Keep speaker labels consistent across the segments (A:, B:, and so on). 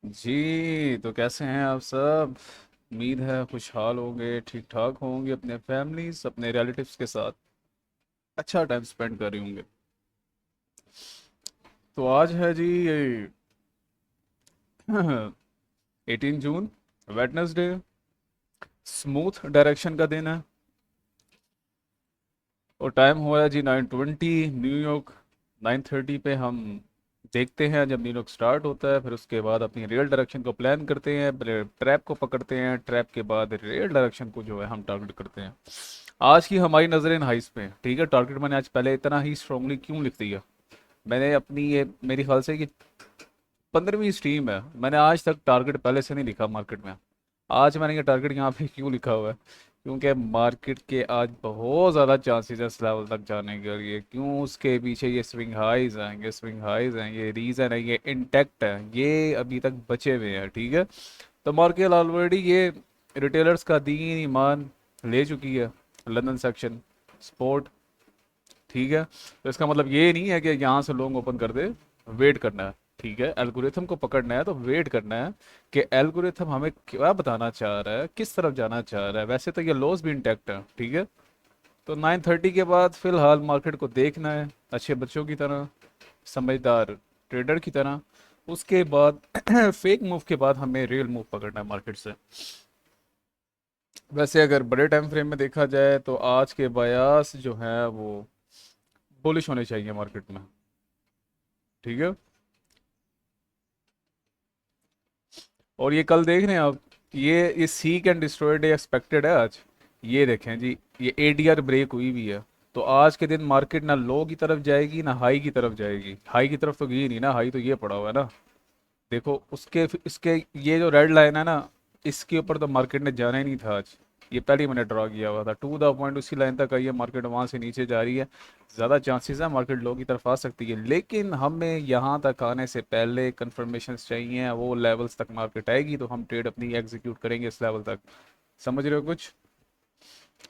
A: जी, तो कैसे हैं आप सब? उम्मीद है खुशहाल होंगे, ठीक ठाक होंगे, अपने फैमिलीज अपने रिलेटिव्स के साथ अच्छा टाइम स्पेंड कर रहे होंगे। तो आज है जी ये 18 जून, वेडनेसडे। स्मूथ डायरेक्शन का दिन है और टाइम हो रहा है जी 9:20 न्यूयॉर्क। 9:30 पे हम देखते हैं जब न्यूयॉर्क स्टार्ट होता है, फिर उसके बाद अपनी रियल डायरेक्शन को प्लान करते हैं, ट्रैप को पकड़ते हैं, ट्रैप के बाद रियल डायरेक्शन को जो है हम टारगेट करते हैं। आज की हमारी नज़रें हाइस पे हैं, ठीक है। टारगेट मैंने आज पहले इतना ही स्ट्रांगली क्यों लिख दिया? मैंने अपनी ये मेरी ख्याल से कि 15वीं स्ट्रीम है, मैंने आज तक टारगेट पहले से नहीं लिखा मार्केट में। आज मैंने ये टारगेट यहाँ पे क्यों लिखा हुआ है? क्योंकि मार्केट के आज बहुत ज़्यादा चांसेस है इस लेवल तक जाने के लिए। क्यों? उसके पीछे ये स्विंग हाइज हैं, ये स्विंग हाइज हैं, ये रीज़न है, ये इंटेक्ट है, ये अभी तक बचे हुए हैं, ठीक है। तो मार्केट ऑलरेडी ये रिटेलर्स का दीन ईमान ले चुकी है, लंदन सेक्शन स्पोर्ट, ठीक है। तो इसका मतलब ये नहीं है कि यहाँ से लोग ओपन कर दे, वेट करना है, ठीक है। एल्गोरिथम को पकड़ना है तो वेट करना है कि एल्गोरिथम हमें क्या बताना चाह रहा है, किस तरफ जाना चाह रहा है। वैसे तो ये लॉस भी इंटैक्ट है, ठीक है। तो 9:30 के बाद फिलहाल मार्केट को देखना है अच्छे बच्चों की तरह, समझदार ट्रेडर की तरह। उसके बाद फेक मूव के बाद हमें रियल मूव पकड़ना है मार्केट से। वैसे अगर बड़े टाइम फ्रेम में देखा जाए तो आज के बयास जो है वो बुलिश होने चाहिए मार्केट में, ठीक है। और ये कल देख रहे हैं आप, ये seek and destroy day expected है आज। ये देखें जी, ये एडीआर ब्रेक हुई भी है। तो आज के दिन मार्केट ना लो की तरफ जाएगी ना हाई की तरफ जाएगी। हाई की तरफ तो गई नहीं ना, हाई तो ये पड़ा हुआ है ना। देखो उसके इसके ये जो रेड लाइन है ना, इसके ऊपर तो मार्केट ने जाना ही नहीं था आज। ये पहले ही मैंने ड्रॉ किया हुआ था, टू द पॉइंट उसी लाइन तक आई है, मार्केट वहां से नीचे जा रही है। ज़्यादा चांसेस है मार्केट लो की तरफ आ सकती है, लेकिन हमें यहाँ तक आने से पहले कंफर्मेशन चाहिए, वो लेवल्स तक मार्केट आएगी तो हम ट्रेड अपनी एग्जीक्यूट करेंगे इस लेवल तक। समझ रहे हो कुछ?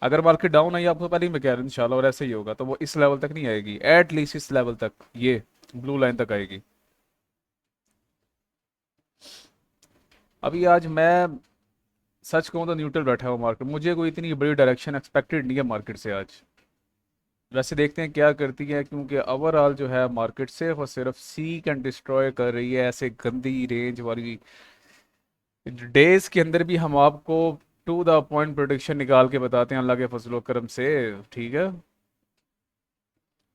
A: अगर मार्केट डाउन आई, आपको पहले ही मैं कह रहा हूँ इंशाल्लाह और ऐसे ही होगा, तो वो इस लेवल तक नहीं आएगी, एट लीस्ट इस लेवल तक, ये ब्लू लाइन तक आएगी। अभी आज मैं सच कहूँ तो न्यूट्रल बैठा हुआ मार्केट, मुझे कोई इतनी बड़ी डायरेक्शन एक्सपेक्टेड नहीं है मार्केट से आज। वैसे देखते हैं क्या करती है, क्योंकि ओवरऑल जो है मार्केट सिर्फ और सिर्फ सीक एंड डिस्ट्रॉय कर रही है ऐसे गंदी रेंज वाली डेज के अंदर भी। हम आपको टू द पॉइंट प्रोडिक्शन निकाल के बताते हैं अल्लाह के फजलो करम से, ठीक है।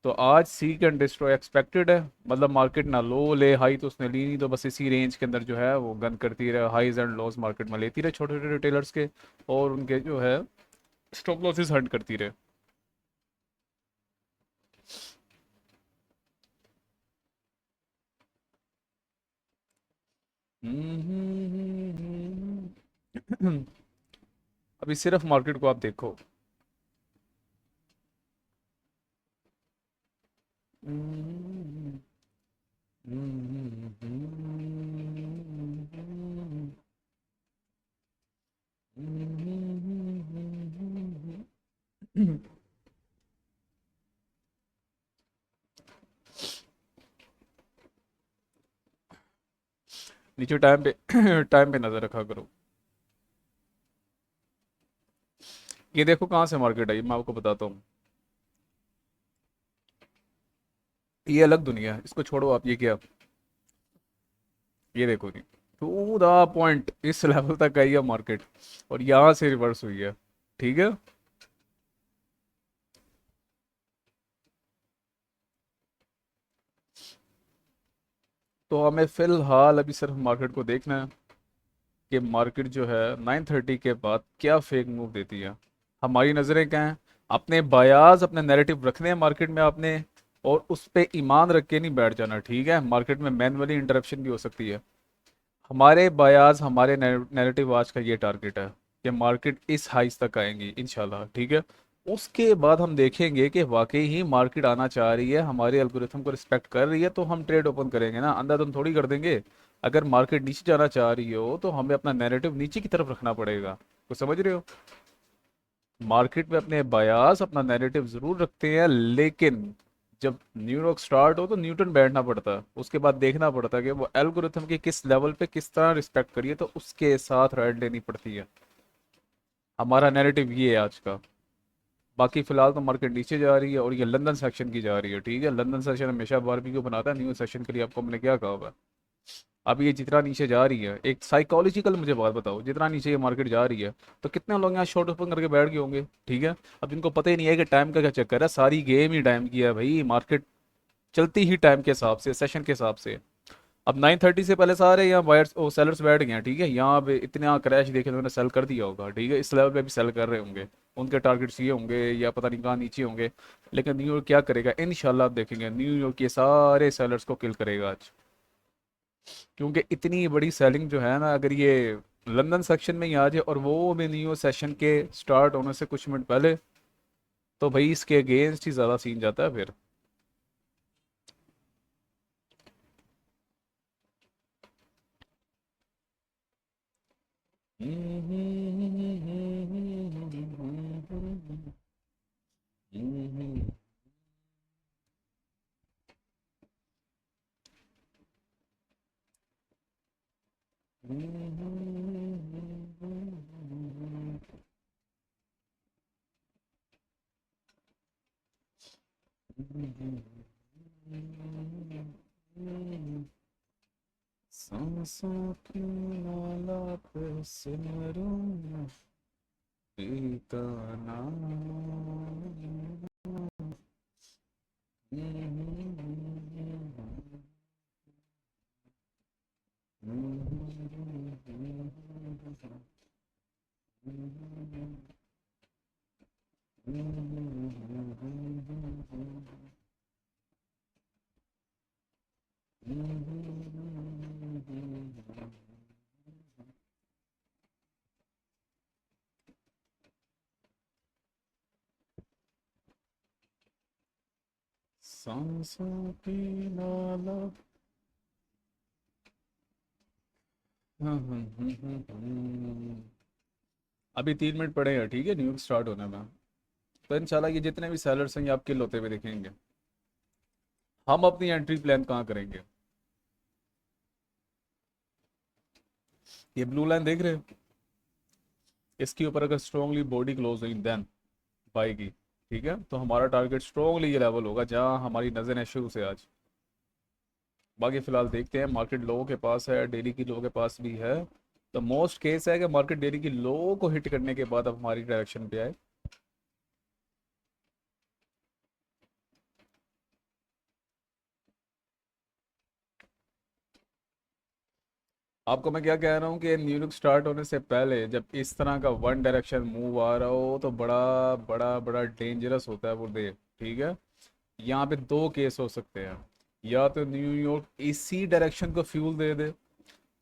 A: तो आज सीक एंड डिस्ट्रॉय एक्सपेक्टेड है, मतलब मार्केट ना लो ले, हाई तो उसने ली नहीं, तो बस इसी रेंज के अंदर जो है वो गन करती रहे, हाईज एंड लॉस मार्केट में लेती रहे छोटे छोटे रिटेलर्स के, और उनके जो है स्टॉप लॉसेस हंट करती रहे। अभी सिर्फ मार्केट को आप देखो। नीचे टाइम पे टाइम पे नजर रखा करो। ये देखो कहाँ से मार्केट आई, मैं आपको बताता हूँ। ये अलग दुनिया है, इसको छोड़ो आप। ये क्या, ये देखो जी, टू द पॉइंट इस लेवल तक आई है मार्केट और यहाँ से रिवर्स हुई है, ठीक है। तो हमें फिलहाल अभी सिर्फ मार्केट को देखना है कि मार्केट जो है 9:30 के बाद क्या फेक मूव देती है। हमारी नज़रें क्या हैं? अपने बयाज अपने नैरेटिव रखने हैं मार्केट में आपने, और उस पे ईमान रख के नहीं बैठ जाना, ठीक है। मार्केट में मैनुअली इंटरप्शन भी हो सकती है। हमारे बयाज हमारे नैरेटिव आज का ये टारगेट है कि मार्केट इस हाइस तक आएंगी इंशाल्लाह, ठीक है। उसके बाद हम देखेंगे कि वाकई ही मार्केट आना चाह रही है, हमारे एल्गोरिथम को रिस्पेक्ट कर रही है, तो हम ट्रेड ओपन करेंगे ना, अंधाधुंध थोड़ी कर देंगे। अगर मार्केट नीचे जाना चाह रही हो तो हमें अपना नैरेटिव नीचे की तरफ रखना पड़ेगा, तो समझ रहे हो। मार्केट में अपने बयास अपना नैरेटिव जरूर रखते हैं, लेकिन जब न्यूयॉर्क स्टार्ट हो तो न्यूटन बैठना पड़ता है, उसके बाद देखना पड़ता है कि वो एल्गोरिथम की किस लेवल पे किस तरह रिस्पेक्ट करिए, तो उसके साथ राइट लेनी पड़ती है। हमारा नैरेटिव ये है आज का। बाकी फिलहाल तो मार्केट नीचे जा रही है और ये लंदन सेक्शन की जा रही है, ठीक है। लंदन सेक्शन हमेशा बारबेक्यू बनाता है, न्यू सेक्शन के लिए आपको मैंने क्या कहा हुआ है। अब ये जितना नीचे जा रही है, एक साइकोलॉजिकल मुझे बात बताओ, जितना नीचे ये मार्केट जा रही है तो कितने लोग यहाँ शॉर्ट ओपन करके बैठ गए होंगे, ठीक है। अब जिनको पता ही नहीं है कि टाइम का क्या चक्कर है, सारी गेम ही टाइम की है भाई, मार्केट चलती ही टाइम के हिसाब से, सेशन के हिसाब से। अब 9:30 से पहले सारे यहाँ बायर्स ओ सेलर्स बैठ गए हैं, ठीक है। यहाँ पे इतना क्रैश देखे तो उन्होंने सेल कर दिया होगा, ठीक है। इस लेवल पे भी सेल कर रहे होंगे, उनके टारगेट्स ये होंगे या पता नहीं कहाँ नीचे होंगे। लेकिन न्यूयॉर्क क्या करेगा, इंशाल्लाह आप देखेंगे न्यूयॉर्क ये सारे सेलर्स को किल करेगा आज। क्योंकि इतनी बड़ी सेलिंग जो है ना, अगर ये लंदन सेक्शन में ही आ जाए और वो भी न्यू सेशन के स्टार्ट होने से कुछ मिनट पहले, तो भाई इसके अगेंस्ट ही ज़्यादा सीन जाता है फिर। सांसों की माला पे सिमरूं पीता नाम। सांसों की माला। अभी 3 मिनट पड़े हैं, ठीक है, न्यूज़ स्टार्ट होने में। तो इंशाल्लाह ये जितने भी सेलर्स हैं ये आप किल होते हुए देखेंगे। हम अपनी एंट्री प्लान कहाँ करेंगे। ये ब्लू लाइन देख रहे हो, इसके ऊपर अगर स्ट्रांगली बॉडी क्लोज हुई देन बाई की, ठीक है, तो हमारा टारगेट स्ट्रांगली ये लेवल होगा जहाँ हमारी नज़र है शुरू से आज। बाकी फिलहाल देखते हैं, मार्केट लोगों के पास है, डेली की लोगों के पास भी है। तो मोस्ट केस है कि मार्केट डेली की लो को हिट करने के बाद अब हमारी डायरेक्शन पे आए। आपको मैं क्या कह रहा हूँ कि न्यू लुक स्टार्ट होने से पहले जब इस तरह का वन डायरेक्शन मूव आ रहा हो तो बड़ा बड़ा बड़ा डेंजरस होता है वो डे, ठीक है। यहाँ पे दो केस हो सकते हैं, या तो न्यूयॉर्क इसी डायरेक्शन को फ्यूल दे दे,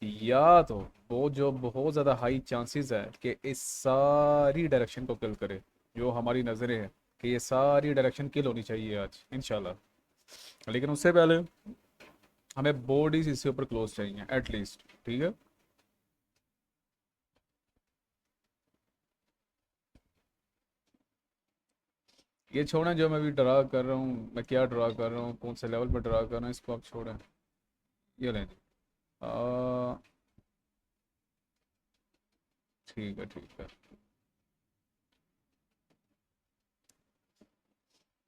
A: या तो वो जो बहुत ज़्यादा हाई चांसेस है कि इस सारी डायरेक्शन को किल करे। जो हमारी नज़रें हैं कि ये सारी डायरेक्शन किल होनी चाहिए आज इंशाल्लाह। लेकिन उससे पहले हमें बॉडीज इसके ऊपर क्लोज चाहिए एटलीस्ट, ठीक है। ये छोड़ें, जो मैं अभी ड्रा कर रहा हूँ, मैं क्या ड्रा कर रहा हूँ, कौन से लेवल पर ड्रा कर रहा हूँ, इसको आप छोड़ें। ये लें आ, ठीक है ठीक है।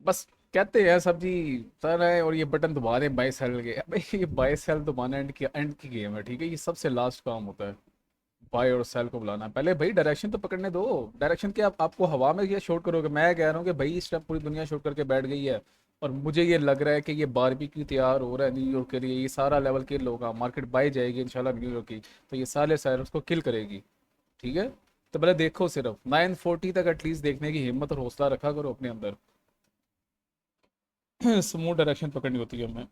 A: बस कहते हैं सब्जी सर है और ये बटन दबा दें बाई सेल के, भाई ये बाई सेल दबाना एंड की गेम है, ठीक है। ये सबसे लास्ट काम होता है, बाई और सेल को बुलाना। पहले भाई डायरेक्शन तो पकड़ने दो। डायरेक्शन क्या आपको हवा में क्या शॉट करोगे। मैं कह रहा हूँ कि भाई इस टाइम पूरी दुनिया शॉट करके बैठ गई है और मुझे ये लग रहा है कि ये बारबेक्यू तैयार हो रहा है न्यूयॉर्क के लिए। ये सारा लेवल किल होगा, मार्केट बाई जाएगी इंशाल्लाह न्यूयॉर्क की, तो ये सारे साइरस को किल करेगी, ठीक है। तो पहले देखो, सिर्फ 940 तक एटलीस्ट देखने की हिम्मत और हौसला रखा करो अपने अंदर। स्मूथ डायरेक्शन पकड़नी होती है हमें।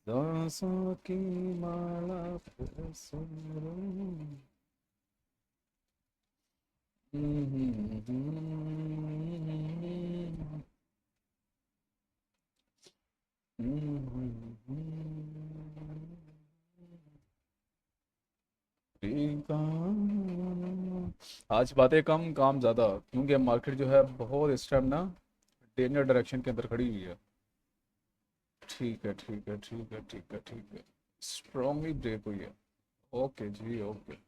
A: सांसों की माला पे सिमरूं। आज बातें कम काम ज़्यादा, क्योंकि मार्केट जो है बहुत इस टाइम ना डेंजर डायरेक्शन के अंदर खड़ी हुई है। ठीक है ठीक है ठीक है ठीक है ठीक है। स्ट्रांगली ब्रेक हुई है। ओके जी ओके।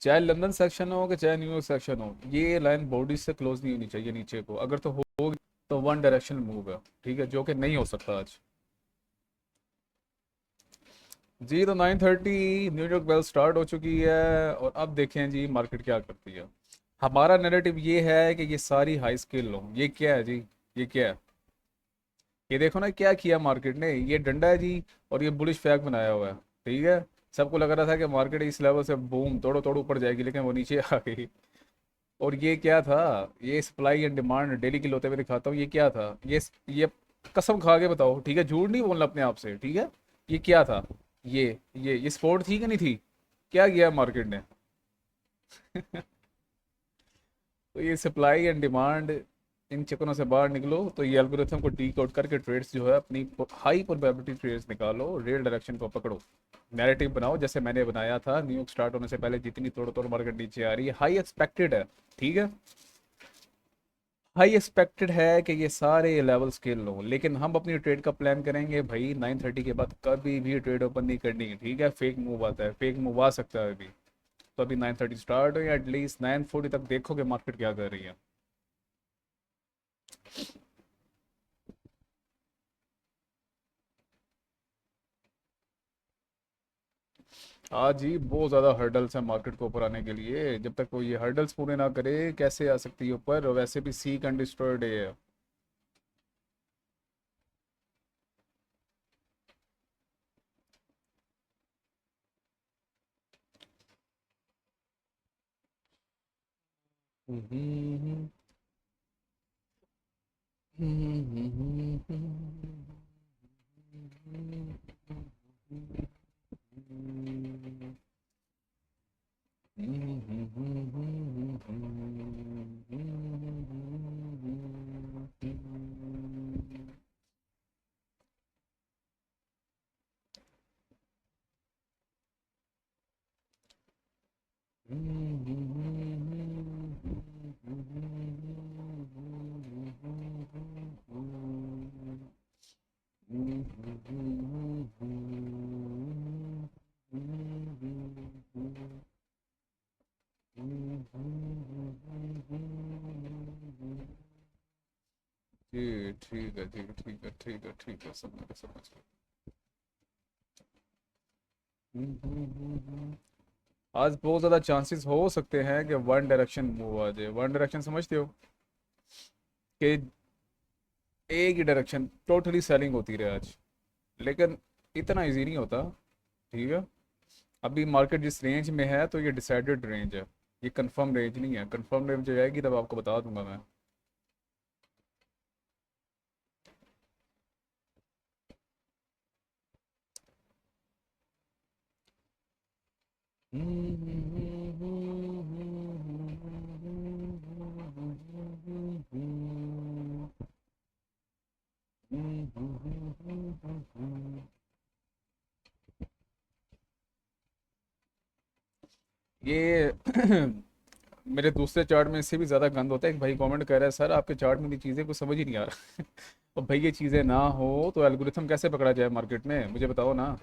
A: चाहे लंदन सेक्शन हो कि चाहे न्यूयॉर्क सेक्शन हो, ये लाइन बॉडी से क्लोज नहीं होनी चाहिए नीचे को, अगर तो होगी तो वन डायरेक्शन मूव है, ठीक है, जो कि नहीं हो सकता आज। जी तो 9:30 न्यूयॉर्क बेल स्टार्ट हो चुकी है, और अब देखें जी मार्केट क्या करती है। हमारा नैरेटिव ये है कि ये सारी हाई स्केल लो। ये क्या है जी? ये क्या है? ये देखो ना क्या किया मार्केट ने, ये डंडा है जी, और ये बुलिश फ्लैग बनाया हुआ है। ठीक है, सबको लग रहा था कि मार्केट इस लेवल से बूम तोड़ो तोड़ ऊपर जाएगी, लेकिन वो नीचे आ गई। और ये क्या था? ये सप्लाई एंड डिमांड डेली की होते हुए दिखाता हूँ, ये क्या था? ये कसम खा के बताओ, ठीक है, झूठ नहीं बोलना अपने आप से, ठीक है। ये क्या था? ये स्पोर्ट थी कि नहीं थी? क्या किया मार्केट ने? तो ये सप्लाई एंड डिमांड, इन चक्करों से बाहर निकलो, तो ये एल्गोरिथम को डी कोड करके ट्रेड्स जो है अपनी हाई प्रोबेबिलिटी ट्रेड्स निकालो, रियल डायरेक्शन को पकड़ो, नैरेटिव बनाओ जैसे मैंने बनाया था। न्यूयॉर्क स्टार्ट होने से पहले जितनी तोड़ तोड़ मार्केट नीचे आ रही है, हाई एक्सपेक्टेड है। ठीक है, हाई एक्सपेक्टेड है कि ये सारे लेवल स्केल लो, लेकिन हम अपनी ट्रेड का प्लान करेंगे भाई 9:30 के बाद कभी भी ट्रेड ओपन नहीं करनी है, ठीक है। फेक मूव आता है, फेक मूव आ सकता है अभी। तो अभी 9:30 स्टार्ट हो या एटलीस्ट 9:40 तक देखोगे मार्केट क्या कर रही है। आज ही बहुत ज़्यादा हर्डल्स हैं मार्केट को ऊपर आने के लिए, जब तक वो ये हर्डल्स पूरे ना करे कैसे आ सकती है ऊपर, और वैसे भी सी एंड डिस्ट्रॉयड है। जी ठीक है जी ठीक है ठीक है ठीक है, समझ गया समझ गया। आज बहुत ज़्यादा चांसेस हो सकते हैं कि वन डायरेक्शन मूव आ जाए। वन डायरेक्शन समझते हो कि एक ही डायरेक्शन टोटली सेलिंग होती रहे आज, लेकिन इतना इजी नहीं होता। ठीक है, अभी मार्केट जिस रेंज में है तो ये डिसाइडेड रेंज है, ये कंफर्म रेंज नहीं है। कंफर्म रेंज जो आएगी तब आपको बता दूंगा मैं। ये मेरे दूसरे चार्ट में इससे भी ज़्यादा गंद होता है। एक भाई कमेंट कर रहा है, सर आपके चार्ट में ये चीज़ें कुछ समझ ही नहीं आ रहा। और भाई ये चीज़ें ना हो तो एल्गोरिथम कैसे पकड़ा जाए मार्केट में, मुझे बताओ ना।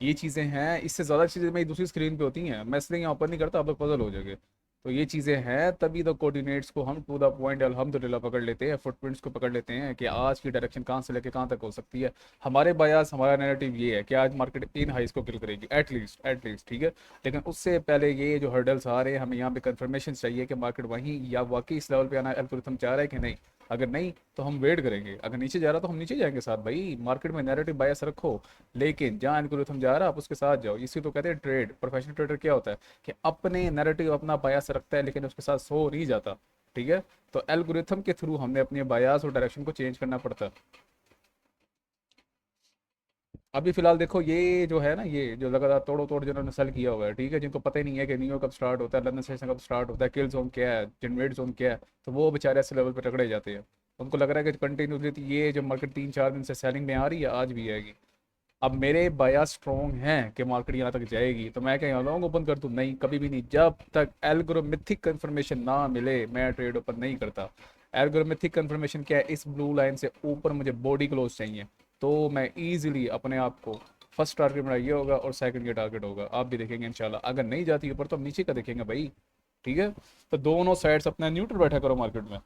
A: ये चीज़ें हैं, इससे ज़्यादा चीज़ें मेरी दूसरी स्क्रीन पे होती हैं, मैं इसलिए यहाँ ओपन नहीं करता, आप लोग पजल हो जाएंगे। तो ये चीज़ें हैं, तभी तो कोऑर्डिनेट्स को हम टू द पॉइंट अल्हम्दुलिल्लाह पकड़ लेते हैं, फुटप्रिंट्स को पकड़ लेते हैं कि आज की डायरेक्शन कहाँ से लेके कहाँ तक हो सकती है। हमारे बयास, हमारा नैरेटिव ये है कि आज मार्केट इन हाइस को किल करेगी एटलीस्ट, ठीक है। लेकिन उससे पहले ये जो हर्डल्स आ रहे हैं, हमें यहाँ पे कंफर्मेशन चाहिए कि मार्केट वहीं या वाकई इस लेवल पे आना एल्गोरिथम चाह रहा है कि नहीं। अगर नहीं तो हम वेट करेंगे, अगर नीचे जा रहा तो हम नीचे जाएंगे साथ, भाई मार्केट में नैरेटिव बायस रखो। लेकिन जहाँ एल्गोरिथम जा रहा है आप उसके साथ जाओ, इसी तो कहते हैं ट्रेड। प्रोफेशनल ट्रेडर क्या होता है कि अपने नैरेटिव अपना बायस रखता है, लेकिन उसके साथ सो नहीं जाता। ठीक है, तो एल्गोरिथम के थ्रू हमने अपने बायस और डायरेक्शन को चेंज करना पड़ता है। अभी फिलहाल देखो ये जो है ना, ये जो लगातार तोड़ो तोड़ जिन्होंने सेल किया हुआ है, ठीक है, जिनको पता ही नहीं है कि न्यूयॉर्क कब स्टार्ट होता है, लंदन सेशन कब स्टार्ट होता है, किल जोन क्या है, जनरेट जोन क्या है, तो वो बेचारे ऐसे लेवल पर टकरे जाते हैं। उनको लग रहा है कि कंटिन्यूसली ये जो मार्केट 3 4 दिन से सेलिंग में आ रही है, आज भी आएगी। अब मेरे बायास स्ट्रॉन्ग हैं कि मार्केट यहाँ तक जाएगी, तो मैं क्या यहाँ लॉन्ग ओपन कर दूँ? नहीं, कभी भी नहीं। जब तक एल्गोरिथमिक कंफर्मेशन ना मिले मैं ट्रेड ओपन नहीं करता। एल्गोरिथमिक कंफर्मेशन क्या है? इस ब्लू लाइन से ऊपर मुझे बॉडी क्लोज चाहिए, तो मैं ईजिली अपने आप को, फर्स्ट टारगेट मेरा ये होगा और सेकंड ये टारगेट होगा, आप भी देखेंगे इंशाल्लाह। अगर नहीं जाती ऊपर तो हम नीचे का देखेंगे भाई। ठीक है, तो दोनों साइड्स अपना न्यूट्रल बैठा करो मार्केट में।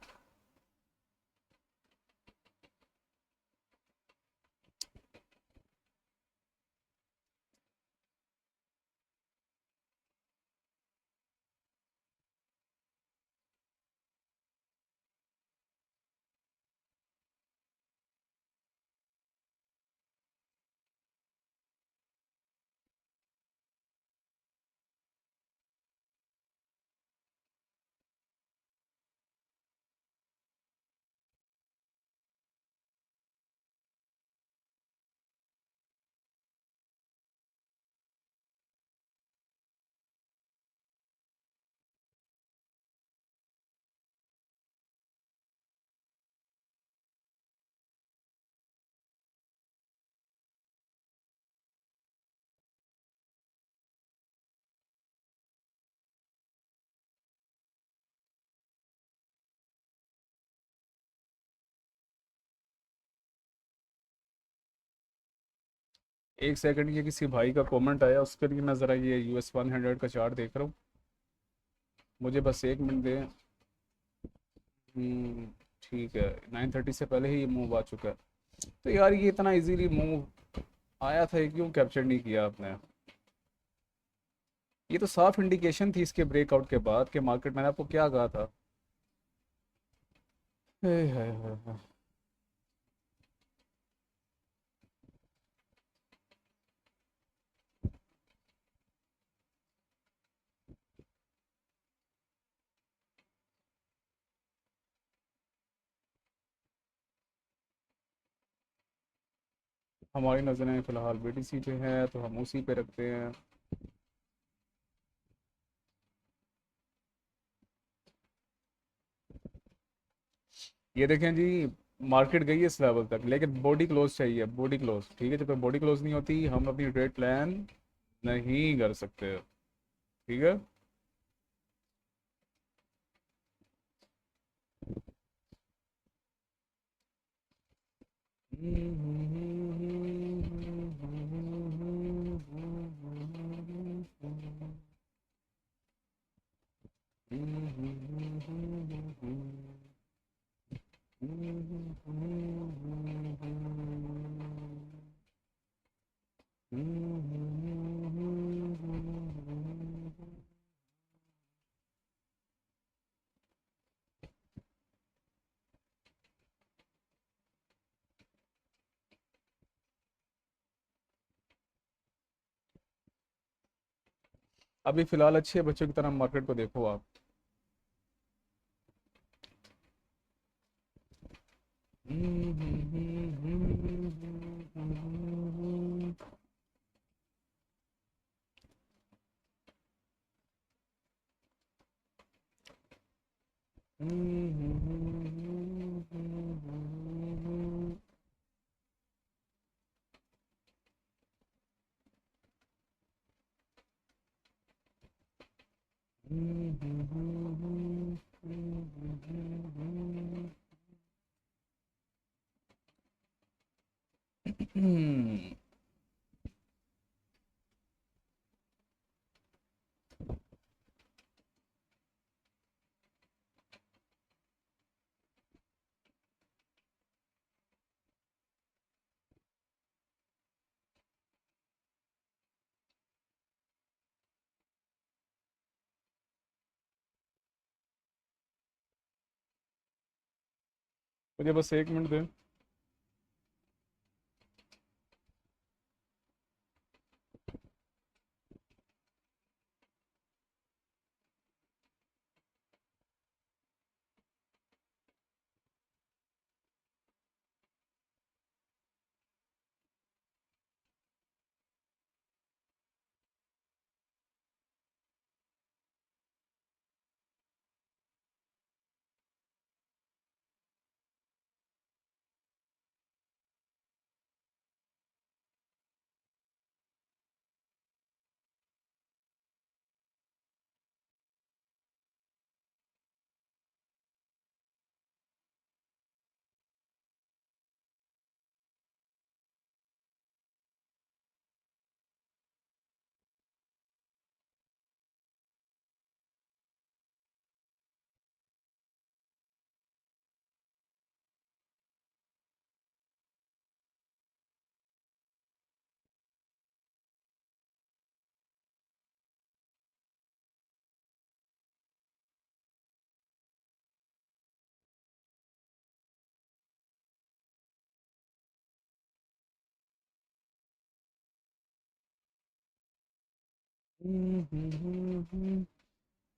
A: एक सेकंड, ये किसी भाई का कमेंट आया, उसके लिए मैं ज़रा ये US 100 का चार्ट देख रहा हूँ। मुझे बस 1 मिनट दें। हम्म, ठीक है, 9:30 से पहले ही ये मूव आ चुका है। तो यार ये इतना इजीली मूव आया था, ये क्यों कैप्चर नहीं किया आपने? ये तो साफ इंडिकेशन थी इसके ब्रेकआउट के बाद कि मार्केट, मैंने आपको क्या कहा था? हे हे। हमारी नज़रें फ़िलहाल BTC पे हैं, तो हम उसी पे रखते हैं। ये देखें जी, मार्केट गई है इस लेवल तक, लेकिन बॉडी क्लोज चाहिए, बॉडी क्लोज। ठीक है, जब तक बॉडी क्लोज नहीं होती हम अपनी ट्रेड प्लान नहीं कर सकते। ठीक है। अभी फिलहाल अच्छे बच्चों की तरह मार्केट को देखो आप। मुझे बस 1 मिनट दें।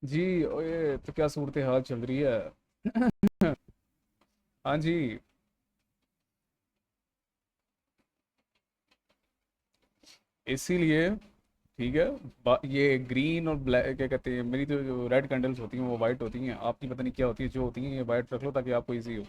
A: जी। ओए तो क्या सूरत हाल चल रही है? हाँ जी। इसीलिए ठीक है। ये ग्रीन और ब्लैक क्या कहते हैं, मेरी तो रेड कैंडल्स होती हैं वो वाइट होती हैं, आपकी पता नहीं क्या होती है, जो होती हैं ये वाइट रख लो ताकि आपको इजी हो।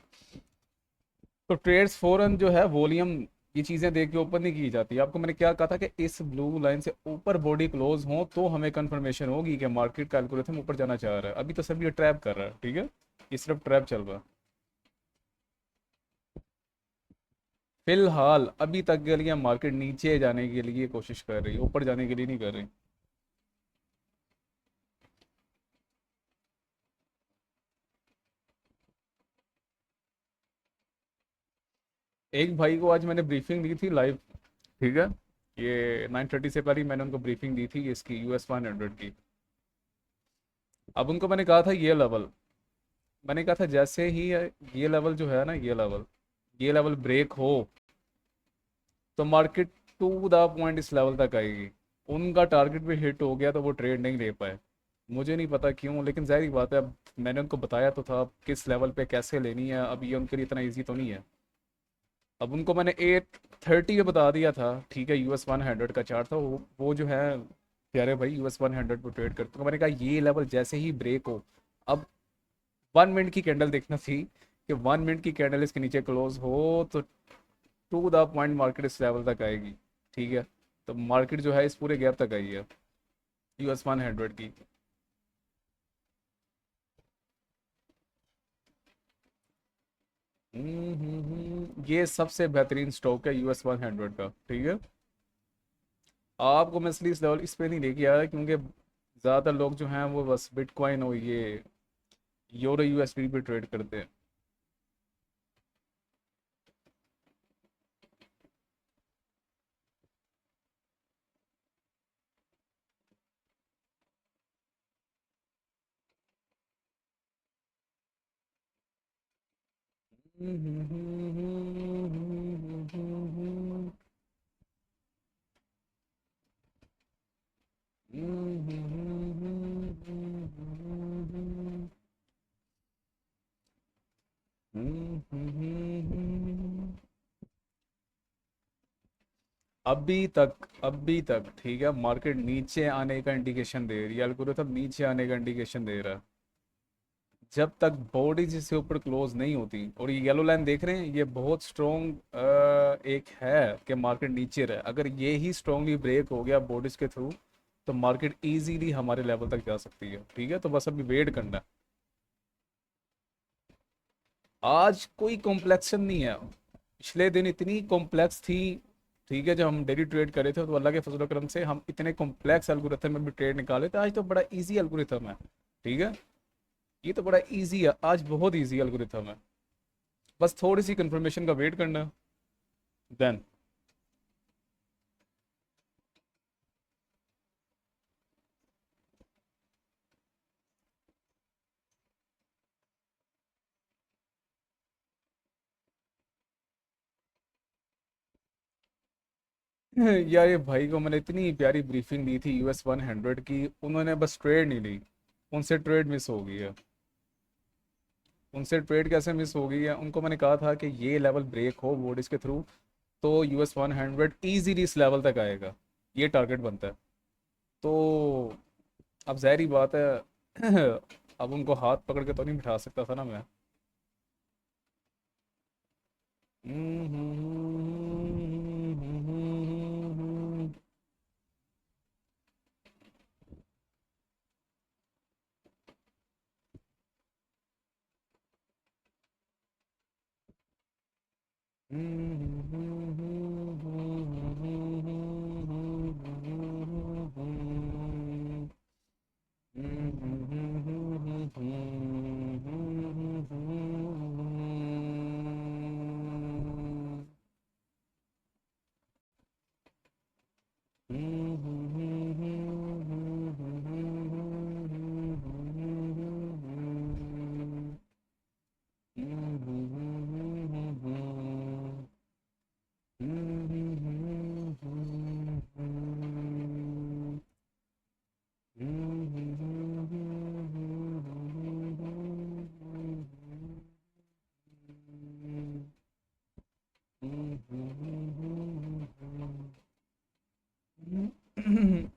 A: तो ट्रेड्स फौरन जो है वॉल्यूम, ये चीज़ें देख के ओपन नहीं की जाती। आपको मैंने क्या कहा था कि इस ब्लू लाइन से ऊपर बॉडी क्लोज हो तो हमें कंफर्मेशन होगी कि मार्केट का एल्गोरिथम ऊपर जाना चाह रहा है। अभी तो सब ये ट्रैप कर रहा है, ठीक है, ये सिर्फ ट्रैप चल रहा है फिलहाल। अभी तक के लिए मार्केट नीचे जाने के लिए कोशिश कर रही है, ऊपर जाने के लिए नहीं कर रही। एक भाई को आज मैंने ब्रीफिंग दी थी लाइव, ठीक है, ये 9:30 से पहले ही मैंने उनको ब्रीफिंग दी थी इसकी US 100 की। अब उनको मैंने कहा था ये लेवल, मैंने कहा था जैसे ही ये लेवल जो है ना, ये लेवल ब्रेक हो तो मार्केट टू द पॉइंट इस लेवल तक आएगी। उनका टारगेट भी हिट हो गया तो वो ट्रेड नहीं ले पाए। मुझे नहीं पता क्यों, लेकिन जाहिर बात है, अब मैंने उनको बताया तो था किस लेवल पे कैसे लेनी है, अब ये उनके लिए इतना ईजी तो नहीं है। अब उनको मैंने 8:30 में बता दिया था, ठीक है, US 100 का चार्ट था वो जो है, प्यारे भाई US 100 पर ट्रेड करते, तो मैंने कहा ये लेवल जैसे ही ब्रेक हो, अब 1 मिनट की कैंडल देखना थी कि 1 मिनट की कैंडल इसके नीचे क्लोज हो तो टू द पॉइंट मार्केट इस लेवल तक आएगी, ठीक है। तो मार्केट जो है इस पूरे गैप तक आई है US 100 की। ये सबसे बेहतरीन स्टॉक है US 100 का, ठीक है। आपको मैं इसलिए इस लेवल इस पे नहीं लेके आया क्योंकि ज़्यादातर लोग जो हैं वो बस बिटकॉइन और ये यूरो USD पे ट्रेड करते हैं। अभी तक ठीक है, मार्केट नीचे आने का इंडिकेशन दे रही है, एल्गोरिथम नीचे आने का इंडिकेशन दे रहा है। जब तक बॉडी जिससे ऊपर क्लोज नहीं होती, और ये येलो लाइन देख रहे हैं, ये बहुत स्ट्रॉन्ग एक है कि मार्केट नीचे रहे। अगर ये ही स्ट्रांगली ब्रेक हो गया बॉडीज के थ्रू तो मार्केट इजीली हमारे लेवल तक जा सकती है, ठीक है। तो बस अभी वेट करना है। आज कोई कॉम्प्लेक्सन नहीं है, पिछले दिन इतनी कॉम्प्लेक्स थी, ठीक है, जब हम डेली ट्रेड करे थे तो अल्लाह के फजल करम से हम इतने कॉम्प्लेक्स एल्गोरिथम में भी ट्रेड निकाले थे। आज तो बड़ा इजी एल्गोरिथम है, ठीक है। ये तो बड़ा इजी है, आज बहुत इजी एल्गोरिथम है। बस थोड़ी सी कंफर्मेशन का वेट करना, देन। यार ये भाई को मैंने इतनी प्यारी ब्रीफिंग दी थी US 100 की, उन्होंने बस ट्रेड नहीं ली, उनसे ट्रेड मिस हो गई है। उनसे ट्रेड कैसे मिस हो गई है, उनको मैंने कहा था कि ये लेवल ब्रेक हो बॉडीज के थ्रू तो US 100 ईजीली इस लेवल तक आएगा, ये टारगेट बनता है। तो अब ज़ाहिरी बात है, अब उनको हाथ पकड़ के तो नहीं बिठा सकता था ना मैं। हम्म।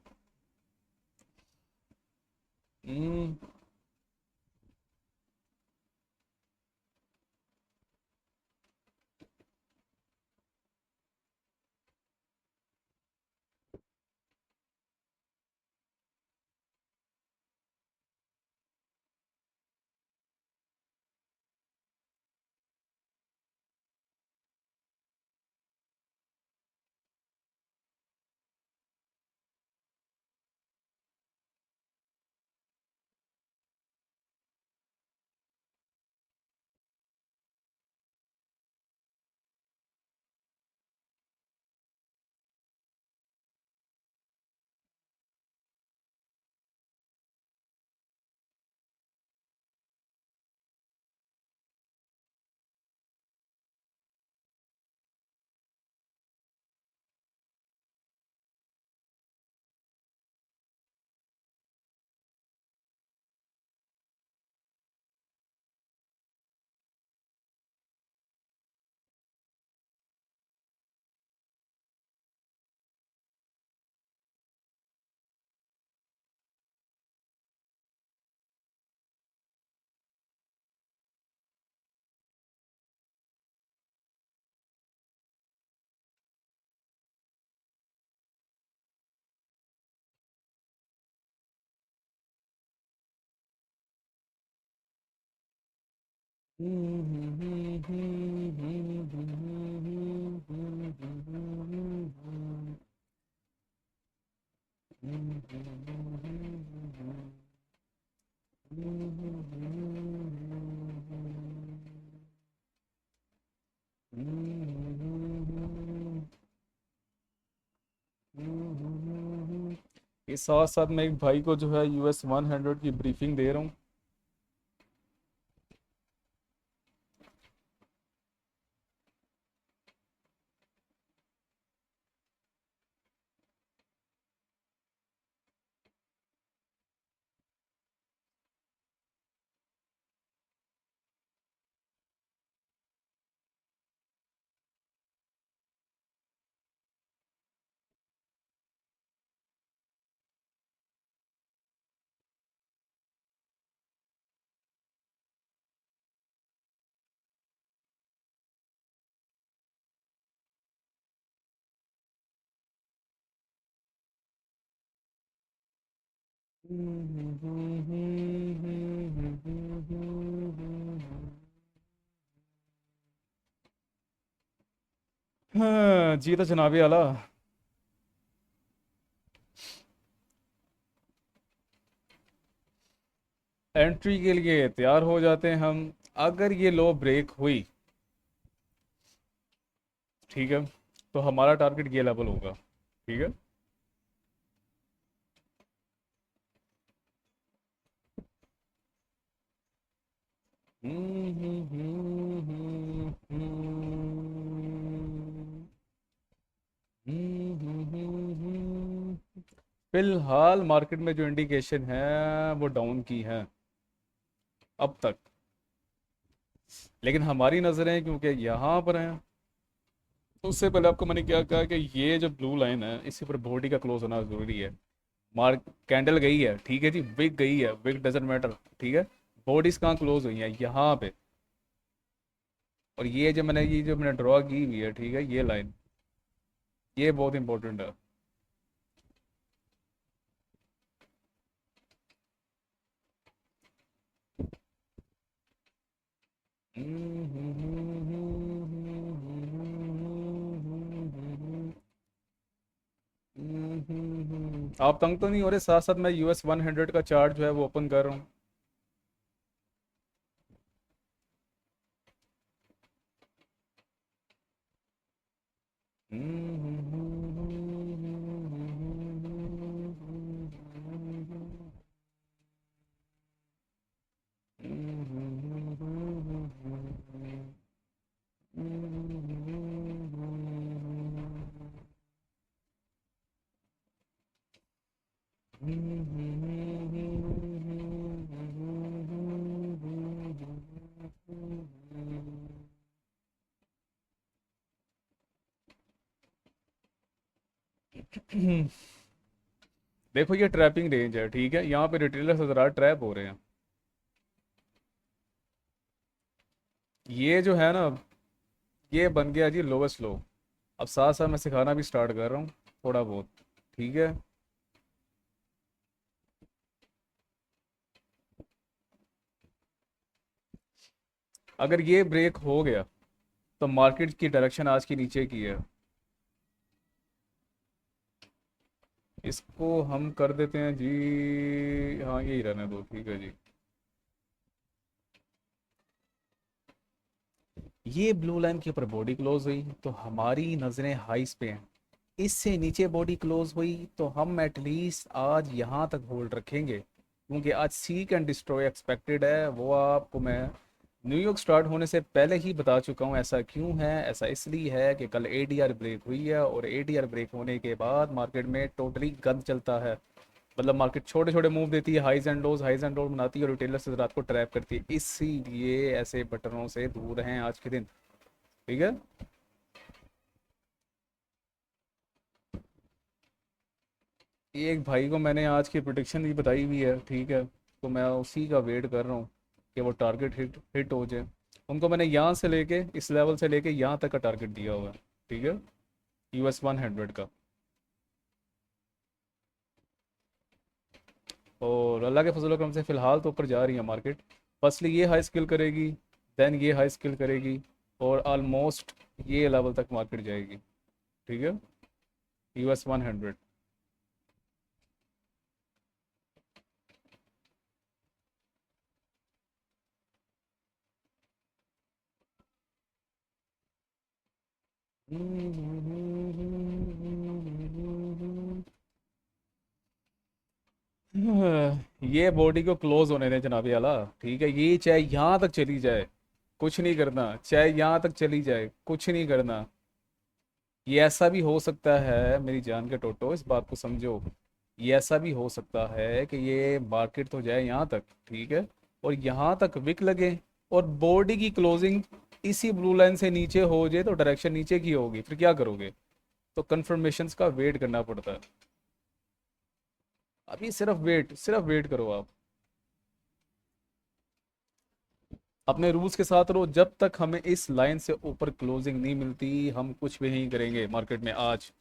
A: ये साथ साथ मैं एक भाई को जो है US 100 की ब्रीफिंग दे रहा हूँ। हाँ जी तो जनाबी आला। एंट्री के लिए तैयार हो जाते हैं हम। अगर ये लो ब्रेक हुई, ठीक है, तो हमारा टारगेट ये लेवल होगा। ठीक है। फिलहाल मार्केट में जो इंडिकेशन है वो डाउन की है अब तक, लेकिन हमारी नज़रें क्योंकि यहाँ पर हैं, तो उससे पहले आपको मैंने क्या कहा कि ये जो ब्लू लाइन है इसी पर बॉडी का क्लोज होना ज़रूरी है। मार्क कैंडल गई है, ठीक है जी, विक गई है, विक डजेंट मैटर, ठीक है। बॉडीज कहाँ क्लोज हुई हैं, यहाँ पे। और ये जो मैंने ड्रॉ की हुई है, ठीक है, ये लाइन, ये बहुत इंपॉर्टेंट है। आप तंग तो नहीं हो रहे? साथ साथ मैं US 100 का चार्ट जो है वो ओपन कर रहा हूँ। देखो ये ट्रैपिंग रेंज है, ठीक है, यहाँ पे रिटेलर्स हज़ार ट्रैप हो रहे हैं। ये जो है ना, ये बन गया जी लोवेस्ट लो। अब साथ साथ मैं सिखाना भी स्टार्ट कर रहा हूँ थोड़ा बहुत, ठीक है। अगर ये ब्रेक हो गया तो मार्केट की डायरेक्शन आज की नीचे की है। इसको हम कर देते हैं जी, हाँ यही रहने दो, ठीक है जी। ये ब्लू लाइन के ऊपर बॉडी क्लोज हुई तो हमारी नज़रें हाइस पे हैं। इससे नीचे बॉडी क्लोज हुई तो हम एटलीस्ट आज यहाँ तक होल्ड रखेंगे, क्योंकि आज सीक एंड डिस्ट्रॉय एक्सपेक्टेड है। वो आपको मैं न्यूयॉर्क स्टार्ट होने से पहले ही बता चुका हूँ। ऐसा क्यों है? ऐसा इसलिए है कि कल एडीआर ब्रेक हुई है, और एडीआर ब्रेक होने के बाद मार्केट में टोटली गंद चलता है। मतलब मार्केट छोटे छोटे मूव देती है, हाइज एंड लोज बनाती है, और रिटेलर से रात को ट्रैप करती है। इसीलिए ऐसे बटनों से दूर हैं आज के दिन, ठीक है। एक भाई को मैंने आज की प्रोडिक्शन भी बताई हुई है, ठीक है, तो मैं उसी का वेट कर रहा हूँ कि वो टारगेट हिट हिट हो जाए। उनको मैंने यहाँ से लेके, इस लेवल से लेके यहाँ तक का टारगेट दिया हुआ है, ठीक है, US 100 का। और अल्लाह के फजल करम से फ़िलहाल तो ऊपर जा रही है मार्केट। फर्स्टली ये हाई स्किल करेगी, देन ये हाई स्किल करेगी, और ऑलमोस्ट ये लेवल तक मार्केट जाएगी, ठीक है, US 100। ये बॉडी को क्लोज होने दें जनाबी आला, ठीक है। ये चाहे यहाँ तक चली जाए, कुछ नहीं करना। चाहे यहाँ तक चली जाए, कुछ नहीं करना। ये ऐसा भी हो सकता है मेरी जान के टोटो, इस बात को समझो। ये ऐसा भी हो सकता है कि ये मार्केट तो जाए यहाँ तक, ठीक है, और यहाँ तक विक लगे, और बॉडी की क्लोजिंग इसी ब्लू लाइन से नीचे हो जाए, तो डायरेक्शन नीचे की होगी। फिर क्या करोगे? तो कंफर्मेशंस का वेट करना पड़ता है। अभी सिर्फ वेट करो आप। अपने रूल्स के साथ रहो। जब तक हमें इस लाइन से ऊपर क्लोजिंग नहीं मिलती, हम कुछ भी नहीं करेंगे मार्केट में आज।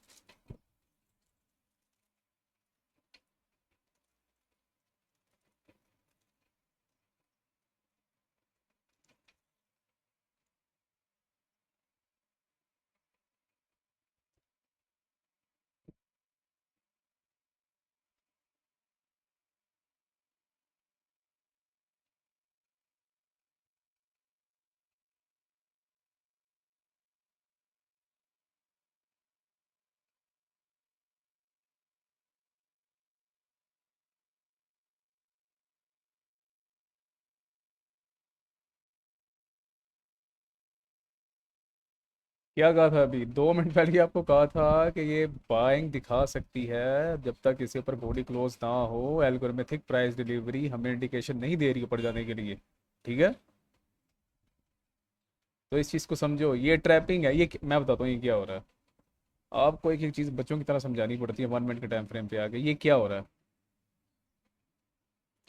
A: क्या कहा था अभी 2 मिनट पहले ही? आपको कहा था कि ये बाइंग दिखा सकती है। जब तक इसके ऊपर बॉडी क्लोज ना हो, एल्गोरिथमिक प्राइस डिलीवरी हमें इंडिकेशन नहीं दे रही ऊपर जाने के लिए, ठीक है। तो इस चीज़ को समझो, ये ट्रैपिंग है। मैं बताता हूँ ये क्या हो रहा है। आपको एक एक चीज़ बच्चों की तरह समझानी पड़ती है 1 मिनट के टाइम फ्रेम पे आके। ये क्या हो रहा है?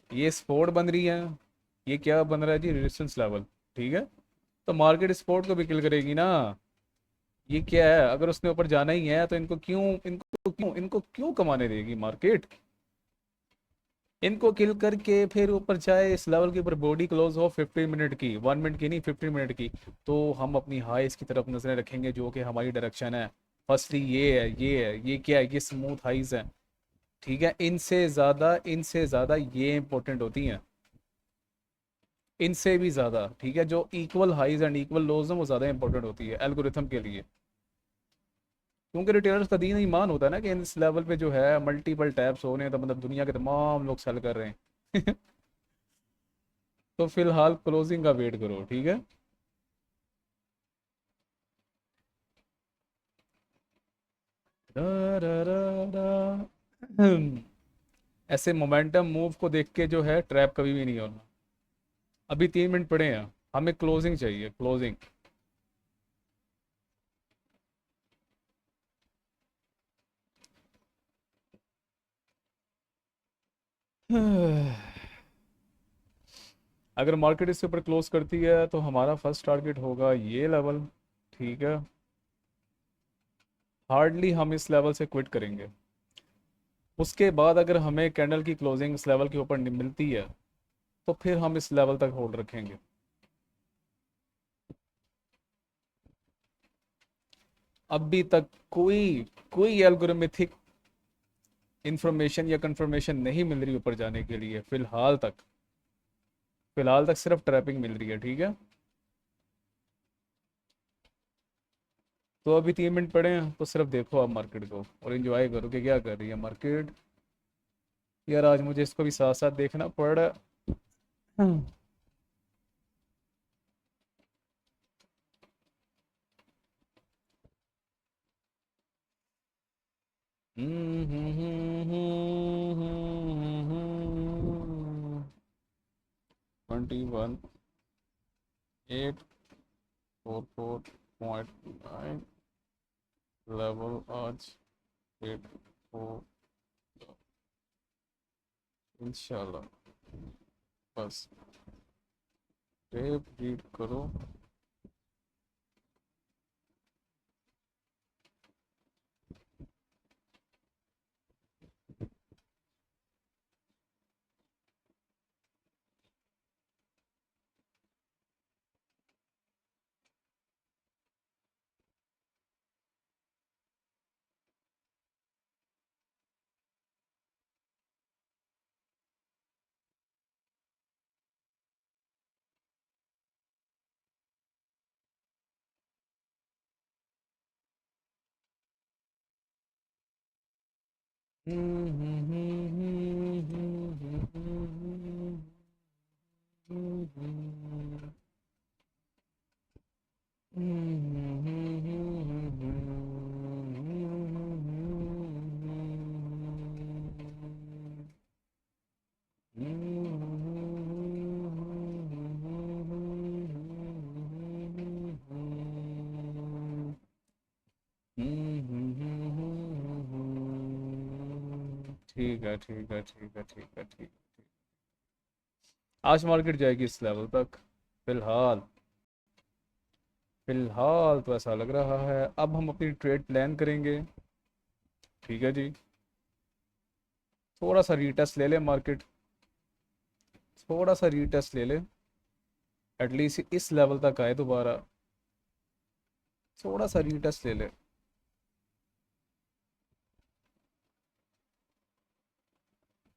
A: ये स्पोर्ट बन रही है। ये क्या बन रहा है जी? रेजिस्टेंस लेवल, ठीक है। तो मार्केट स्पोर्ट को भी किल करेगी ना। ये क्या है? अगर उसने ऊपर जाना ही है तो इनको क्यों कमाने देगी मार्केट? इनको किल करके फिर ऊपर जाए, इस लेवल के ऊपर बॉडी क्लोज हो 15 मिनट की, 1 मिनट की नहीं, 15 मिनट की, तो हम अपनी हाइस की तरफ नजरें रखेंगे, जो कि हमारी डायरेक्शन है। फर्स्टली ये क्या है? ये स्मूथ हाइज है, ठीक है। इनसे ज़्यादा ये इंपॉर्टेंट होती हैं, इनसे भी ज़्यादा, ठीक है। जो इक्वल हाइज एंड इक्वल लोज हैं वो ज़्यादा इंपॉर्टेंट होती है एल्गोरिथम के लिए। क्योंकि रिटेलर्स का दीन ईमान होता है ना कि इस लेवल पे जो है मल्टीपल टैप्स हो रहे हैं, तो मतलब दुनिया के तमाम लोग सेल कर रहे हैं। तो फिलहाल क्लोजिंग का वेट करो, ठीक है। रा, रा, रा, रा। ऐसे मोमेंटम मूव को देख के जो है ट्रैप कभी भी नहीं होना। अभी 3 मिनट पड़े हैं, हमें क्लोजिंग चाहिए, क्लोजिंग। अगर मार्केट इसके ऊपर क्लोज करती है तो हमारा फर्स्ट टारगेट होगा ये लेवल। ठीक है, हार्डली हम इस लेवल से क्विट करेंगे। उसके बाद अगर हमें कैंडल की क्लोजिंग इस लेवल के ऊपर मिलती है तो फिर हम इस लेवल तक होल्ड रखेंगे। अभी तक कोई कोई एल्गोरिथमिक इंफॉर्मेशन या कंफर्मेशन नहीं मिल रही ऊपर जाने के लिए फिलहाल तक सिर्फ ट्रैपिंग मिल रही है। ठीक है, तो अभी 3 मिनट पड़े हैं, तो सिर्फ देखो आप मार्केट को और एंजॉय करो कि क्या कर रही है मार्केट। यार आज मुझे इसको भी साथ साथ देखना पड़ रहा है। हम्म। 21,844.9 लेवल आज हिट हो इंशाल्लाह। बस टेप रीड करो। ठीक है, ठीक है, ठीक है, ठीक है, ठीक। आज मार्केट जाएगी इस लेवल तक। फिलहाल फिलहाल तो ऐसा लग रहा है। अब हम अपनी ट्रेड प्लान करेंगे। ठीक है जी, थोड़ा सा रीटेस्ट ले ले मार्केट, थोड़ा सा रीटेस्ट ले ले, एटलीस्ट इस लेवल तक आए दोबारा, थोड़ा सा रीटेस्ट ले ले।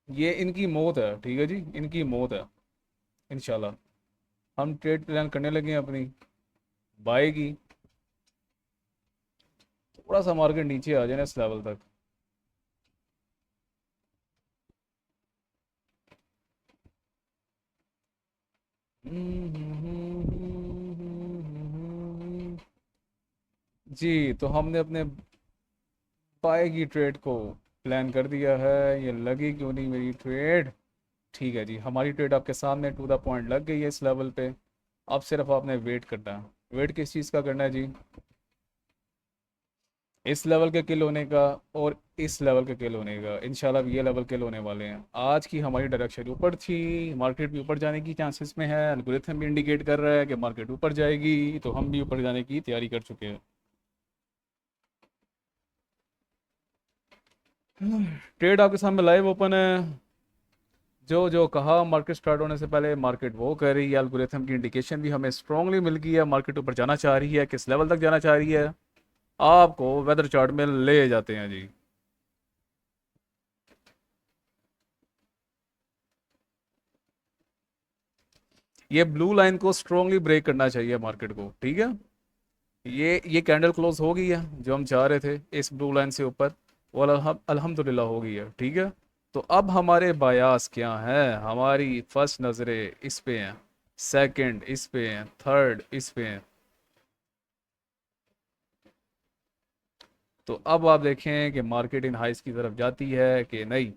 A: ये इनकी मौत है, ठीक है जी, इनकी मौत है। इंशाल्लाह हम ट्रेड प्लान करने लगे हैं अपनी बाय की। थोड़ा सा मार्केट नीचे आ जाए ना इस लेवल तक। जी, तो हमने अपने बाय की ट्रेड को प्लान कर दिया है। ये लगी क्यों नहीं मेरी ट्रेड। ठीक है जी, हमारी ट्रेड आपके सामने टू द पॉइंट लग गई है इस लेवल पे। अब सिर्फ आपने वेट करना है। वेट किस चीज़ का करना है जी? इस लेवल के किल होने का और इस लेवल के किल होने का। इंशाल्लाह ये लेवल किल होने वाले हैं। आज की हमारी डायरेक्शन ऊपर थी, मार्केट भी ऊपर जाने की चांसेस में है। एल्गोरिथम भी इंडिकेट कर रहा है कि मार्केट ऊपर जाएगी, तो हम भी ऊपर जाने की तैयारी कर चुके हैं। ट्रेड आपके सामने लाइव ओपन है। जो जो कहा मार्केट स्टार्ट होने से पहले, मार्केट वो कर रही है। एल्गोरिथम की इंडिकेशन भी हमें स्ट्रांगली मिल गई है, मार्केट ऊपर जाना चाह रही है। किस लेवल तक जाना चाह रही है आपको वेदर चार्ट में ले जाते हैं जी। ये ब्लू लाइन को स्ट्रांगली ब्रेक करना चाहिए मार्केट को। ठीक है, ये कैंडल क्लोज हो गई है जो हम चाह रहे थे इस ब्लू लाइन से ऊपर, वो अल्हम्दुलिल्लाह हो गई है। ठीक है, तो अब हमारे बायास क्या हैं? हमारी फर्स्ट नज़रें इस पे हैं, सेकंड इस पे हैं, थर्ड इस पे हैं। तो अब आप देखें कि मार्केट इन हाइस की तरफ जाती है कि नहीं।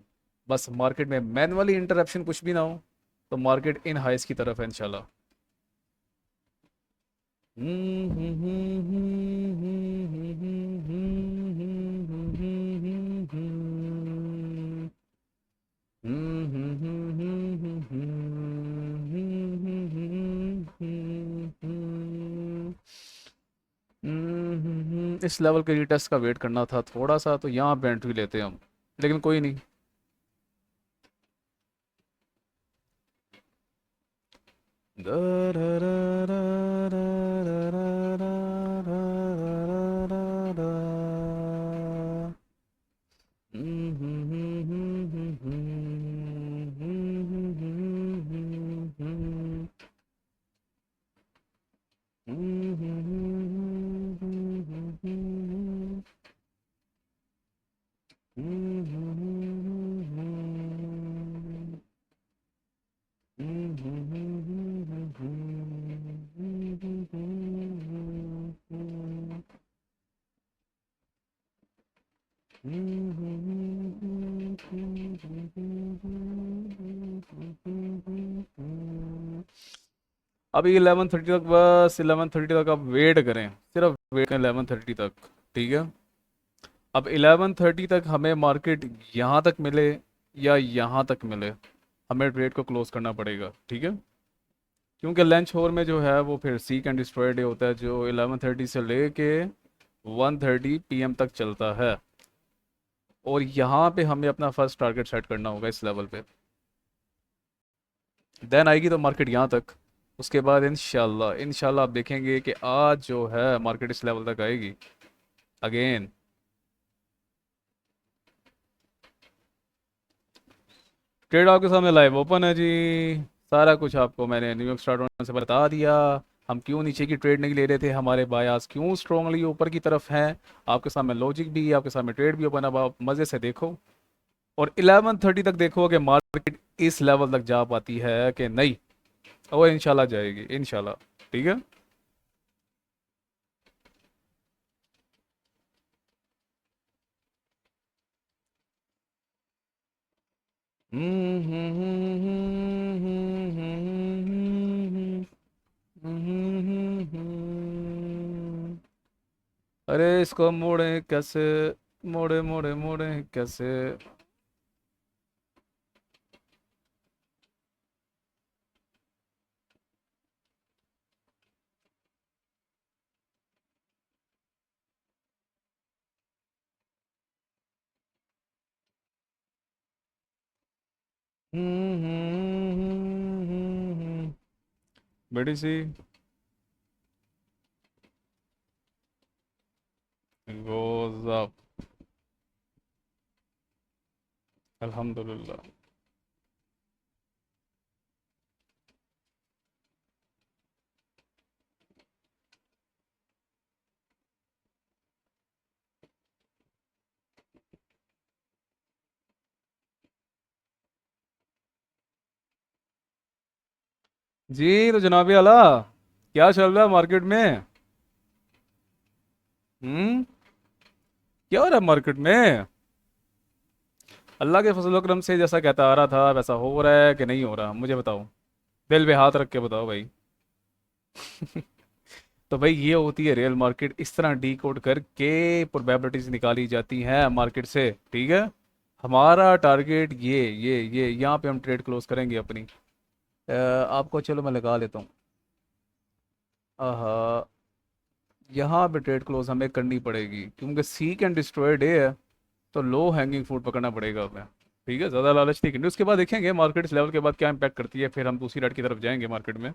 A: बस मार्केट में मैनुअली इंटरप्शन कुछ भी ना हो, तो मार्केट इन हाइस की तरफ है इंशाल्लाह। इस लेवल के रीटेस्ट का वेट करना था थोड़ा सा, तो यहाँ पे एंट्री लेते हैं हम, लेकिन कोई नहीं। अभी 11:30 तक, बस 11:30 तक आप वेट करें, सिर्फ वेट करें 11:30 तक। ठीक है। अब 11:30 तक हमें मार्केट यहाँ तक मिले या यहाँ तक मिले, हमें ट्रेड को क्लोज करना पड़ेगा। ठीक है। क्योंकि लंच होर में जो है वो फिर सीक एंड डिस्ट्रॉय डे होता है, जो 11:30 से लेके 1:30 PM तक चलता है। और यहाँ पे हमें अपना फर्स्ट टारगेट सेट करना होगा इस लेवल पे। देन आएगी तो मार्केट यहाँ तक, उसके बाद इंशाल्लाह इंशाल्लाह आप देखेंगे कि आज जो है मार्केट इस लेवल तक आएगी अगेन। ट्रेड आपके सामने लाइव ओपन है जी। सारा कुछ आपको मैंने न्यूयॉर्क स्टार्ट होने से बता दिया। हम क्यों नीचे की ट्रेड नहीं ले रहे थे, हमारे बायास क्यों स्ट्रांगली ऊपर की तरफ हैं। आपके सामने लॉजिक भी, आपके सामने ट्रेड भी ओपन। अब आप मज़े से देखो और 11:30 तक देखो कि मार्केट इस लेवल तक जा पाती है कि नहीं। और इंशाल्लाह जाएगी इंशाल्लाह। ठीक है। अरे इसको मोड़े कैसे, मोड़े मोड़े मोड़े कैसे। बड़ी सी गोज अप। अल्हम्दुलिल्लाह। जी तो जनाबी आला, क्या चल रहा है मार्केट में? हम्म। क्या हो रहा है मार्केट में? अल्लाह के फजल करम से जैसा कहता आ रहा था वैसा हो रहा है कि नहीं हो रहा, मुझे बताओ। दिल पे हाथ रख के बताओ भाई। तो भाई ये होती है रियल मार्केट, इस तरह डी कोड करके प्रोबेबिलिटीज निकाली जाती हैं मार्केट से। ठीक है। हमारा टारगेट ये यहाँ पे हम ट्रेड क्लोज करेंगे अपनी। आपको चलो मैं लगा लेता हूँ। आहा, यहाँ पे ट्रेड क्लोज हमें करनी पड़ेगी क्योंकि सीक एंड डिस्ट्रॉय डे है, तो लो हैंगिंग फ्रूट पकड़ना पड़ेगा हमें। ठीक है, ज़्यादा लालच नहीं करनी। उसके बाद देखेंगे मार्केट इस लेवल के बाद क्या इम्पैक्ट करती है, फिर हम दूसरी रेट की तरफ जाएंगे मार्केट में।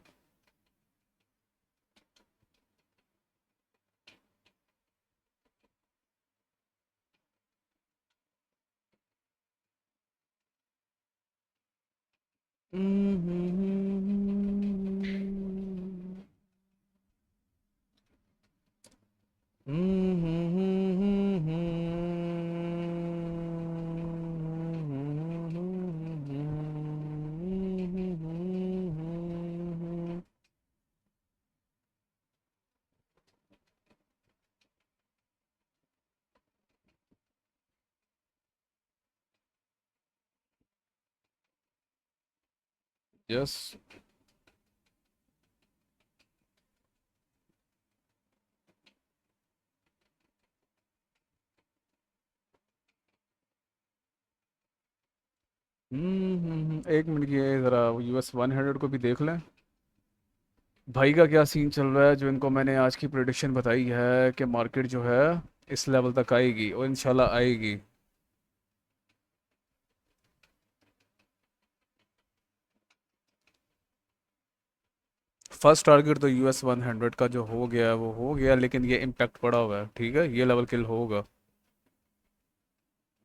A: यस। एक मिनट की ज़रा US 100 को भी देख लें। भाई का क्या सीन चल रहा है, जो इनको मैंने आज की प्रेडिक्शन बताई है कि मार्केट जो है इस लेवल तक आएगी और इंशाल्लाह आएगी। फर्स्ट टारगेट तो US 100 का जो हो गया है वो हो गया, लेकिन ये इम्पैक्ट पड़ा हुआ है, ठीक है, ये लेवल किल होगा।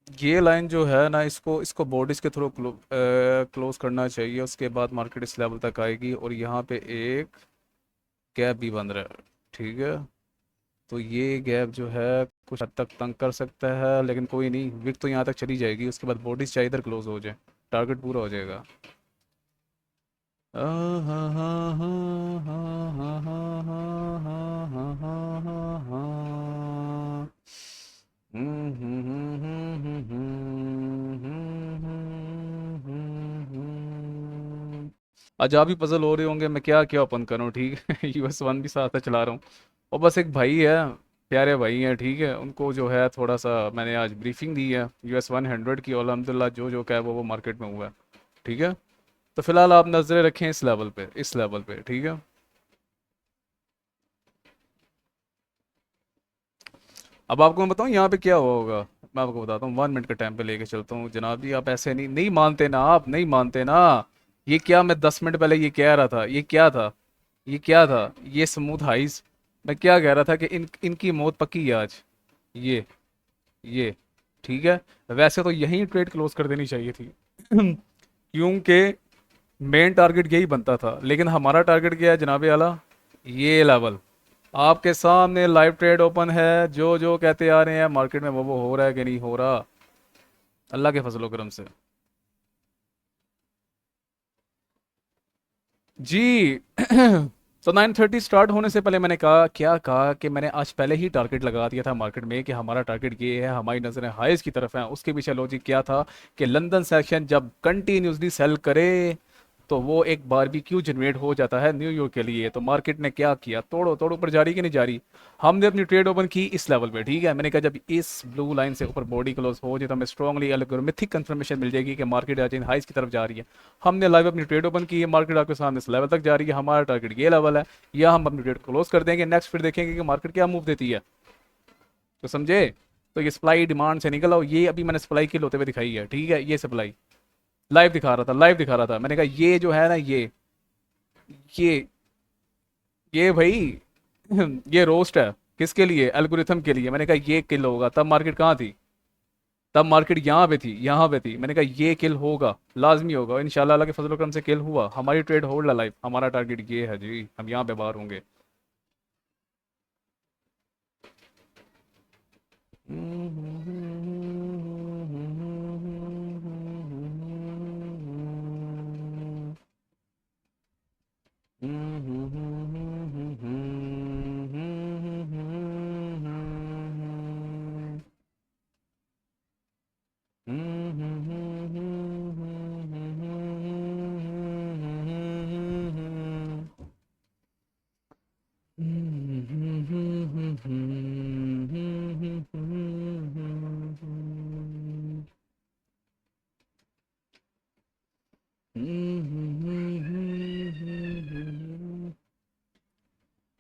A: ये लाइन जो है ना, इसको इसको बॉडीज के थ्रू क्लोज करना चाहिए, उसके बाद मार्केट इस लेवल तक आएगी और यहाँ पे एक गैप भी बन रहा है, ठीक है। तो ये गैप जो है कुछ हद तक तंग कर सकता है, लेकिन कोई नहीं, विक तो यहाँ तक चली जाएगी, उसके बाद बॉडीज चाहे इधर क्लोज हो जाए, टारगेट पूरा हो जाएगा। आज आप भी पजल हो रहे होंगे मैं क्या क्या ओपन करूँ, ठीक है। US 1 भी साथ में चला रहा हूँ, और बस एक भाई है, प्यारे भाई हैं, ठीक है, उनको जो है थोड़ा सा मैंने आज ब्रीफिंग दी है US 100 की, और अल्हम्दुलिल्लाह जो जो क्या है वो मार्केट में हुआ है, ठीक है। तो फिलहाल आप नज़रें रखें इस लेवल पे, इस लेवल पे, ठीक है। अब आपको मैं बताऊँ यहाँ पे क्या हुआ होगा। मैं आपको बताता हूँ, 1 मिनट का टाइम पे लेके चलता हूँ जनाब जी, आप ऐसे नहीं नहीं मानते ना, आप नहीं मानते ना। ये क्या, मैं 10 मिनट पहले ये कह रहा था, ये क्या था, ये क्या था, ये स्मूथ हाइस। मैं क्या कह रहा था कि इनकी मौत पक्की है आज। ये ये, ठीक है। वैसे तो यहीं ट्रेड क्लोज कर देनी चाहिए थी। क्योंकि मेन टारगेट यही बनता था, लेकिन हमारा टारगेट क्या है जनाबे आला, ये लेवल आपके सामने लाइव ट्रेड ओपन है, जो जो कहते आ रहे हैं मार्केट में वो हो रहा है कि नहीं हो रहा, अल्लाह के फजलो करम से। जी। तो 9:30 स्टार्ट होने से पहले मैंने कहा, क्या कहा कि मैंने आज पहले ही टारगेट लगा दिया था मार्केट में कि हमारा टारगेट ये है, हमारी नज़रें हाईज की तरफ हैं। उसके पीछे लॉजिक क्या था कि लंदन सेक्शन जब कंटिन्यूसली सेल करे तो वो एक बारबेक्यू जनरेट हो जाता है न्यूयॉर्क के लिए। तो मार्केट ने क्या किया, तोड़ो तोड़ ऊपर जा रही कि नहीं जा रही। हमने अपनी ट्रेड ओपन की इस लेवल पे, ठीक है। मैंने कहा जब इस ब्लू लाइन से ऊपर बॉडी क्लोज हो जाए तो हमें स्ट्रांगली एल्गोरिथमिक कंफर्मेशन मिल जाएगी कि मार्केट आज इन हाइस की तरफ जा रही है। हमने लाइव अपनी ट्रेड ओपन की है, मार्केट आपके सामने इस लेवल तक जा रही है, हमारा टारगेट ये लेवल है, या हम अपनी ट्रेड क्लोज कर देंगे नेक्स्ट, फिर देखेंगे कि मार्केट क्या मूव देती है। तो समझे। तो ये सप्लाई डिमांड से निकल आओ, ये अभी मैंने सप्लाई किल होते हुए दिखाई है, ठीक है, ये सप्लाई लाइव दिखा रहा था, लाइव दिखा रहा था। मैंने कहा ये जो है ना, ये ये भाई, ये रोस्ट है, किसके लिए, एल्गोरिथम के लिए। मैंने कहा ये किल होगा, तब मार्केट कहाँ थी, तब मार्केट यहाँ पे थी, यहाँ पे थी। मैंने कहा ये किल होगा, लाजमी होगा इंशाल्लाह, अल्लाह के फजल करम से किल हुआ, हमारी ट्रेड होल्ड लाइव, हमारा टारगेट ये है जी, हम यहाँ पे बाहर होंगे।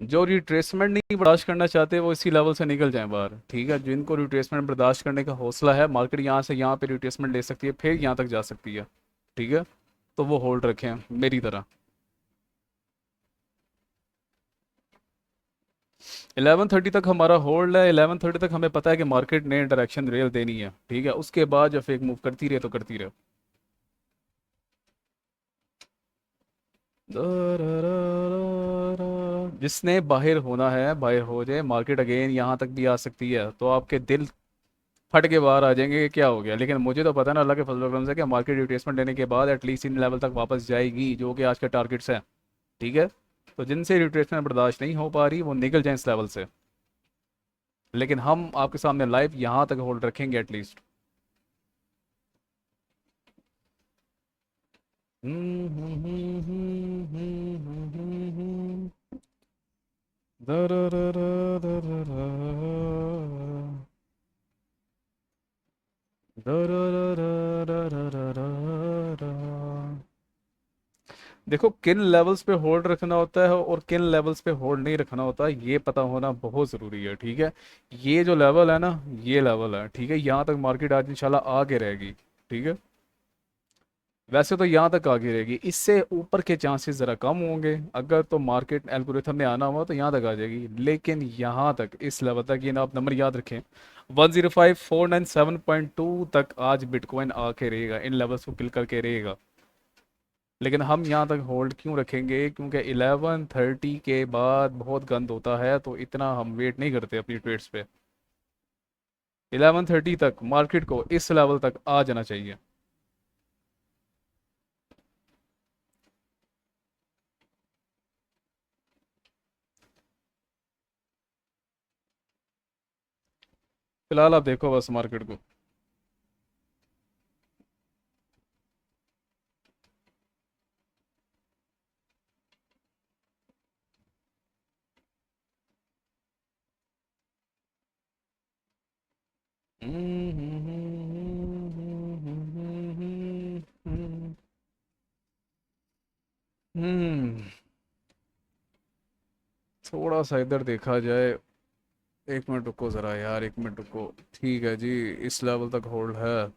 A: जो रिट्रेसमेंट नहीं बर्दाश्त करना चाहते वो इसी लेवल से निकल जाएं बाहर, ठीक है। जिनको रिट्रेसमेंट बर्दाश्त करने का हौसला है, मार्केट यहाँ से यहाँ पे रिट्रेसमेंट ले सकती है, फिर यहाँ तक जा सकती है, ठीक है। तो वो होल्ड रखें मेरी तरह। 11:30 तक हमारा होल्ड है, 11:30 तक हमें पता है कि मार्केट ने डायरेक्शन रेल देनी है, ठीक है। उसके बाद जब फेक मूव करती रहे तो करती रहे। जिसने बाहर होना है बाहर हो जाए, मार्केट अगेन यहाँ तक भी आ सकती है, तो आपके दिल फट के बाहर आ जाएंगे कि क्या हो गया। लेकिन मुझे तो पता है ना अल्लाह के फजल करम से कि मार्केट रिट्रेसमेंट लेने के बाद एटलीस्ट इन लेवल तक वापस जाएगी, जो कि आज के टारगेट्स हैं, ठीक है। तो जिनसे रिट्रेसमेंट बर्दाश्त नहीं हो पा रही वो निकल जाए इस लेवल से, लेकिन हम आपके सामने लाइव यहाँ तक होल्ड रखेंगे एटलीस्ट। देखो किन लेवल्स पे होल्ड रखना होता है और किन लेवल्स पे होल्ड नहीं रखना होता है, ये पता होना बहुत ज़रूरी है, ठीक है। ये जो लेवल है ना, ये लेवल है, ठीक है, यहाँ तक मार्केट आज इंशाल्लाह आगे रहेगी, ठीक है। वैसे तो यहाँ तक आगे रहेगी, इससे ऊपर के चांसेस ज़रा कम होंगे, अगर तो मार्केट एल्गोरिथम में आना हुआ तो यहाँ तक आ जाएगी, लेकिन यहाँ तक इस लेवल तक, ये ना आप नंबर याद रखें, 105,497.2 तक आज बिटकॉइन आके रहेगा, इन लेवल्स को किल करके रहेगा। लेकिन हम यहाँ तक होल्ड क्यों रखेंगे, क्योंकि 11:30 के बाद बहुत गंद होता है, तो इतना हम वेट नहीं करते अपनी ट्रेड्स पे। 11:30 तक मार्केट को इस लेवल तक आ जाना चाहिए। फिलहाल आप देखो बस मार्केट को। हम्म थोड़ा सा इधर देखा जाए। एक मिनट रुको ज़रा यार, एक मिनट रुको। ठीक है जी, इस लेवल तक होल्ड है।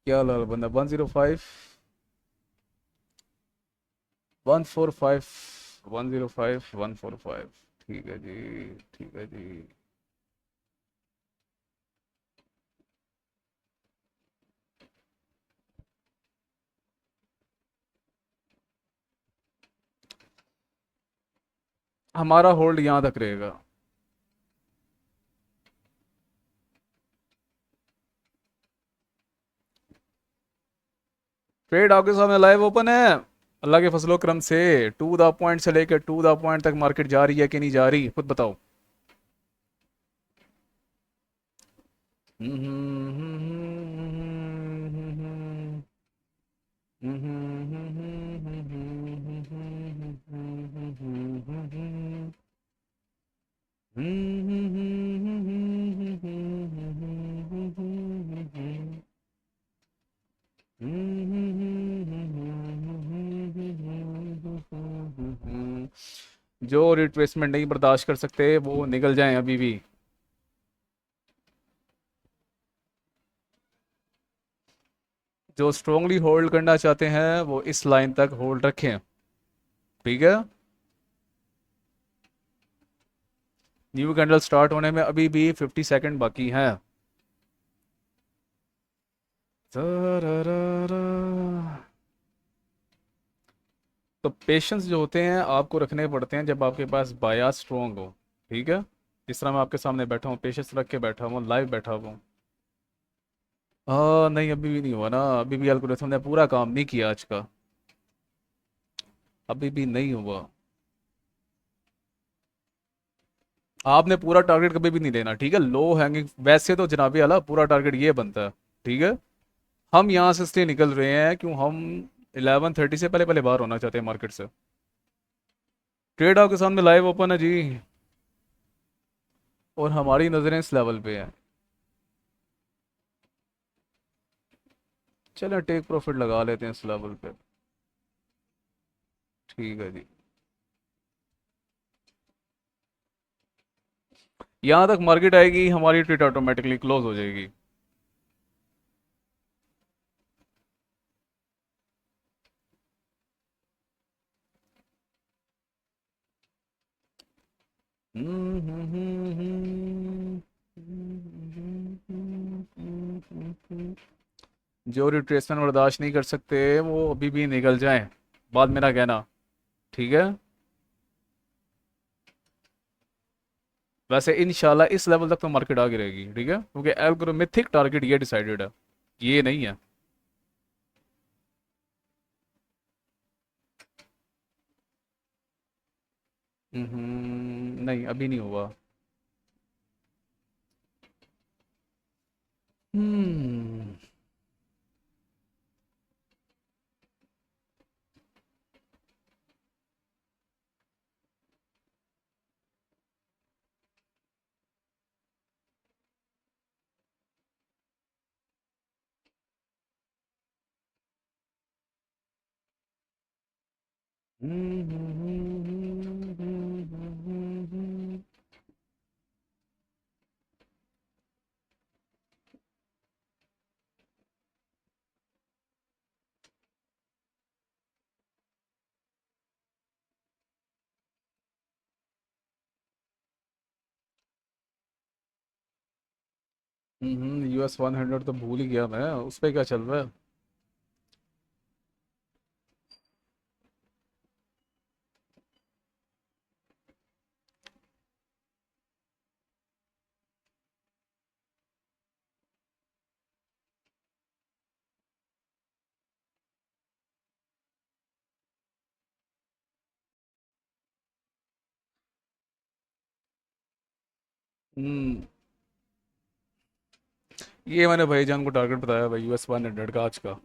A: क्या लेवल बंदा, 105, 145, 105, 145। ठीक है जी, ठीक है जी। हमारा होल्ड यहाँ तक रहेगा। ट्रेड आपके सामने लाइव ओपन है। अल्लाह के फजलो करम से टू द पॉइंट से लेकर टू द पॉइंट तक मार्केट जा रही है कि नहीं जा रही, खुद बताओ। जो रिट्रेसमेंट नहीं बर्दाश्त कर सकते वो निकल जाएं अभी भी। जो स्ट्रांगली होल्ड करना चाहते हैं वो इस लाइन तक होल्ड रखें, ठीक है। न्यू कैंडल स्टार्ट होने में अभी भी 50 सेकंड बाकी हैं। तो पेशेंस जो होते हैं आपको रखने पड़ते हैं जब आपके पास बायास स्ट्रोंग हो, ठीक है। इस तरह मैं आपके सामने बैठा हूँ, पेशेंस रख के बैठा हूँ, लाइव बैठा हूँ। हाँ नहीं, अभी भी नहीं हुआ ना, अभी भी एल्गोरिथम ने पूरा काम नहीं किया आज का, अभी भी नहीं हुआ। आपने पूरा टारगेट कभी भी नहीं लेना, ठीक है। लो हैंगिंग वैसे तो जनाबी आला पूरा टारगेट ये बनता है, ठीक है। हम यहाँ से इसलिए निकल रहे हैं क्यों, हम 11:30 से पहले पहले बाहर होना चाहते हैं मार्केट से। ट्रेड आपके सामने लाइव ओपन है जी, और हमारी नज़रें इस लेवल पे हैं। चलें टेक प्रॉफिट लगा लेते हैं इस लेवल पे। ठीक है जी। यहाँ तक मार्केट आएगी, हमारी ट्रेड ऑटोमेटिकली क्लोज हो जाएगी। जो रिट्रेसमेंट बर्दाश्त नहीं कर सकते वो अभी भी निकल जाएं, बात मेरा कहना, ठीक है। वैसे इंशाल्लाह इस लेवल तक तो मार्केट आगे रहेगी, ठीक है, क्योंकि एल्गोरिथमिक टारगेट ये डिसाइडेड है, ये नहीं है। नहीं अभी नहीं हुआ। हम्म US 100 तो भूल ही गया मैं, उस पे क्या चल रहा है? हम्म ये मैंने भाईजान को टारगेट बताया भाई, US 100 का आज का।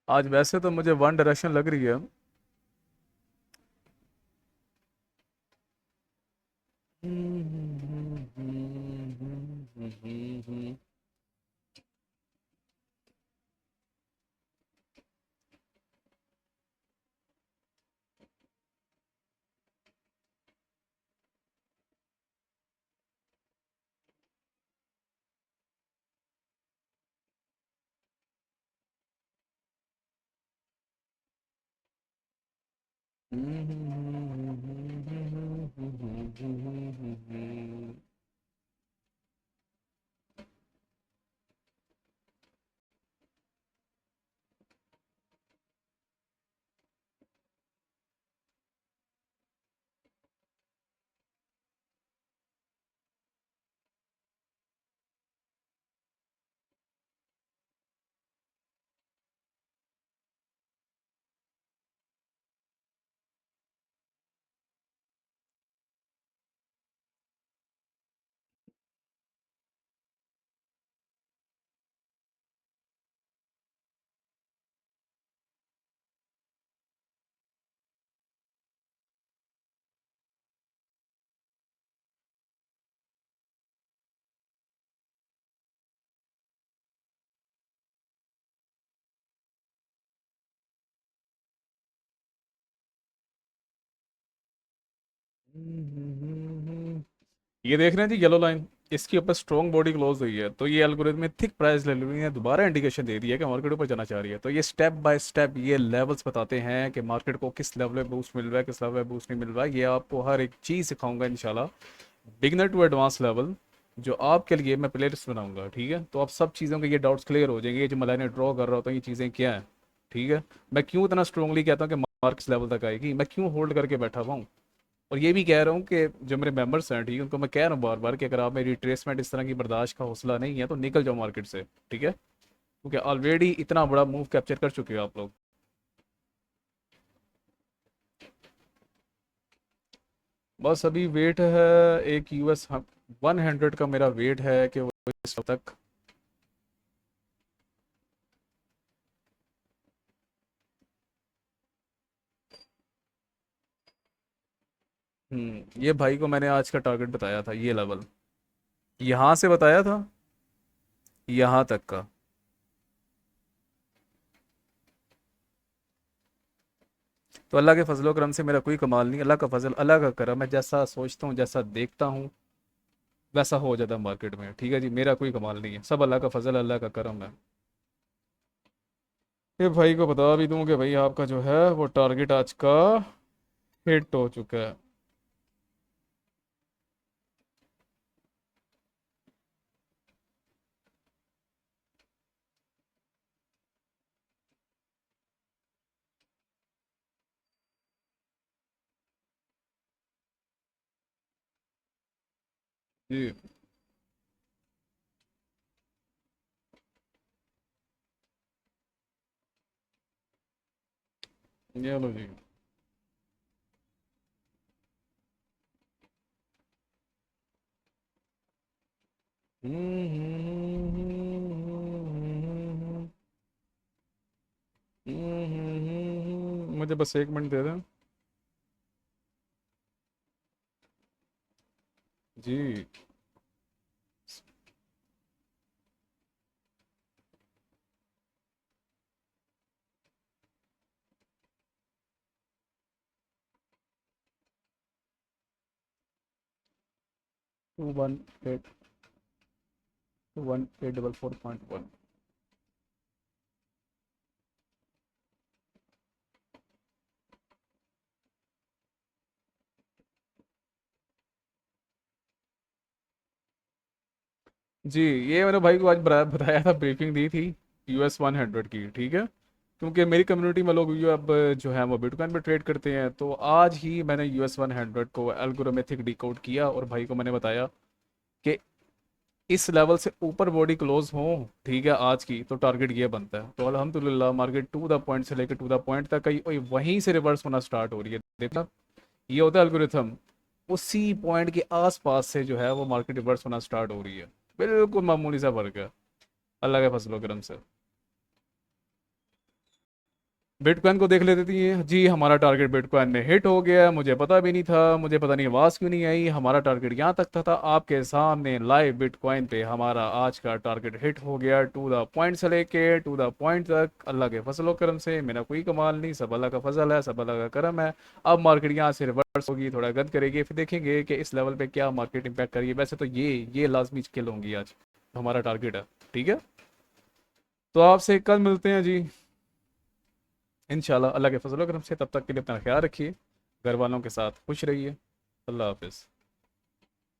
A: आज वैसे तो मुझे वन डायरेक्शन लग रही है। ये देख रहे हैं जी येलो लाइन, इसके ऊपर स्ट्रॉन्ग बॉडी क्लोज हुई है, तो ये एल्गोरिथम में थिक प्राइस ले रही है, दोबारा इंडिकेशन दे दी है कि मार्केट ऊपर जाना चाह रही है। तो ये स्टेप बाय स्टेप ये लेवल्स बताते हैं कि मार्केट को किस लेवल पे बूस्ट मिल रहा है, किस लेवल पे बूस्ट नहीं मिल रहा है। ये आपको हर एक चीज़ सिखाऊंगा इंशाल्लाह, बिगनर टू एडवांस लेवल, जो आपके लिए मैं प्ले लिस्ट बनाऊंगा। ठीक है, तो आप सब चीज़ों के ये डाउट्स क्लियर हो जाएंगे। ये जो मैंने ड्रॉ कर रहा होता है ये चीज़ें क्या हैं। ठीक है, मैं क्यों इतना स्ट्रांगली कहता हूँ कि मार्क्स लेवल तक आएगी, मैं क्यों होल्ड करके बैठा हुआ हूँ। और ये भी कह रहा हूँ कि जो मेरे मेंबर्स हैं, ठीक है, उनको मैं कह रहा हूँ बार बार कि अगर आप मेरी रिट्रेसमेंट इस तरह की बर्दाश्त का हौसला नहीं है तो निकल जाओ मार्केट से। ठीक है, क्योंकि ऑलरेडी इतना बड़ा मूव कैप्चर कर चुके हो आप लोग। बस अभी वेट है एक US 100 का, मेरा वेट है कि वो इस तक। ये भाई को मैंने आज का टारगेट बताया था, ये लेवल यहाँ से बताया था, यहाँ तक का। तो अल्लाह के फजलो करम से मेरा कोई कमाल नहीं, अल्लाह का फजल, अल्लाह का करम है। जैसा सोचता हूँ, जैसा देखता हूँ, वैसा हो जाता है मार्केट में। ठीक है जी, मेरा कोई कमाल नहीं है, सब अल्लाह का फजल, अल्लाह का करम है। ये भाई को बता भी दूं कि भाई आपका जो है वो टारगेट आज का हिट हो चुका है। जी, ये लो जी। मुझे बस 1 मिनट दे दें जी। 218, 21844.1। जी, ये मैंने भाई को आज बताया था, ब्रीफिंग दी थी US 100 की, ठीक है। क्योंकि मेरी कम्युनिटी में लोग यो अब जो है वो बिटकॉइन पे ट्रेड करते हैं, तो आज ही मैंने US 100 को एल्गोरिथमिक डिकोड किया और भाई को मैंने बताया कि इस लेवल से ऊपर बॉडी क्लोज हो, ठीक है, आज की तो टारगेट ये बनता है। तो अल्हम्दुलिल्लाह मार्केट टू द पॉइंट से लेकर टू द पॉइंट तक कहीं वहीं से रिवर्स होना स्टार्ट हो रही है। देखना, ये होता है एल्गोरिथम, उसी पॉइंट के आसपास से जो है वो मार्केट रिवर्स होना स्टार्ट हो रही है। बिल्कुल मामूली सा फर्क है, अल्लाह के फजलो करम से। बिटकॉइन को देख लेते थे जी, हमारा टारगेट बिटकॉइन में हिट हो गया, मुझे पता भी नहीं था, मुझे पता नहीं आवाज़ क्यों नहीं आई, हमारा टारगेट यहाँ तक था आपके सामने लाइव बिटकॉइन पे हमारा आज का टारगेट हिट हो गया टू द पॉइंट से लेके टू द पॉइंट तक। अल्लाह के फजलो करम से, मेरा कोई कमाल नहीं, सब अल्लाह का फजल है, सब अल्लाह का करम है। अब मार्केट यहाँ से रिवर्स होगी, थोड़ा गद करेगी, फिर देखेंगे कि इस लेवल पे क्या मार्केट इंपैक्ट करेगी। वैसे तो ये लाजमी स्किल होंगी आज, हमारा टारगेट है, ठीक है। तो आपसे कल मिलते हैं जी, इंशाल्लाह अल्लाह के फजल करम से। तब तक के लिए अपना ख्याल रखिए, घर वालों के साथ खुश रहिए। अल्लाह हाफिज़।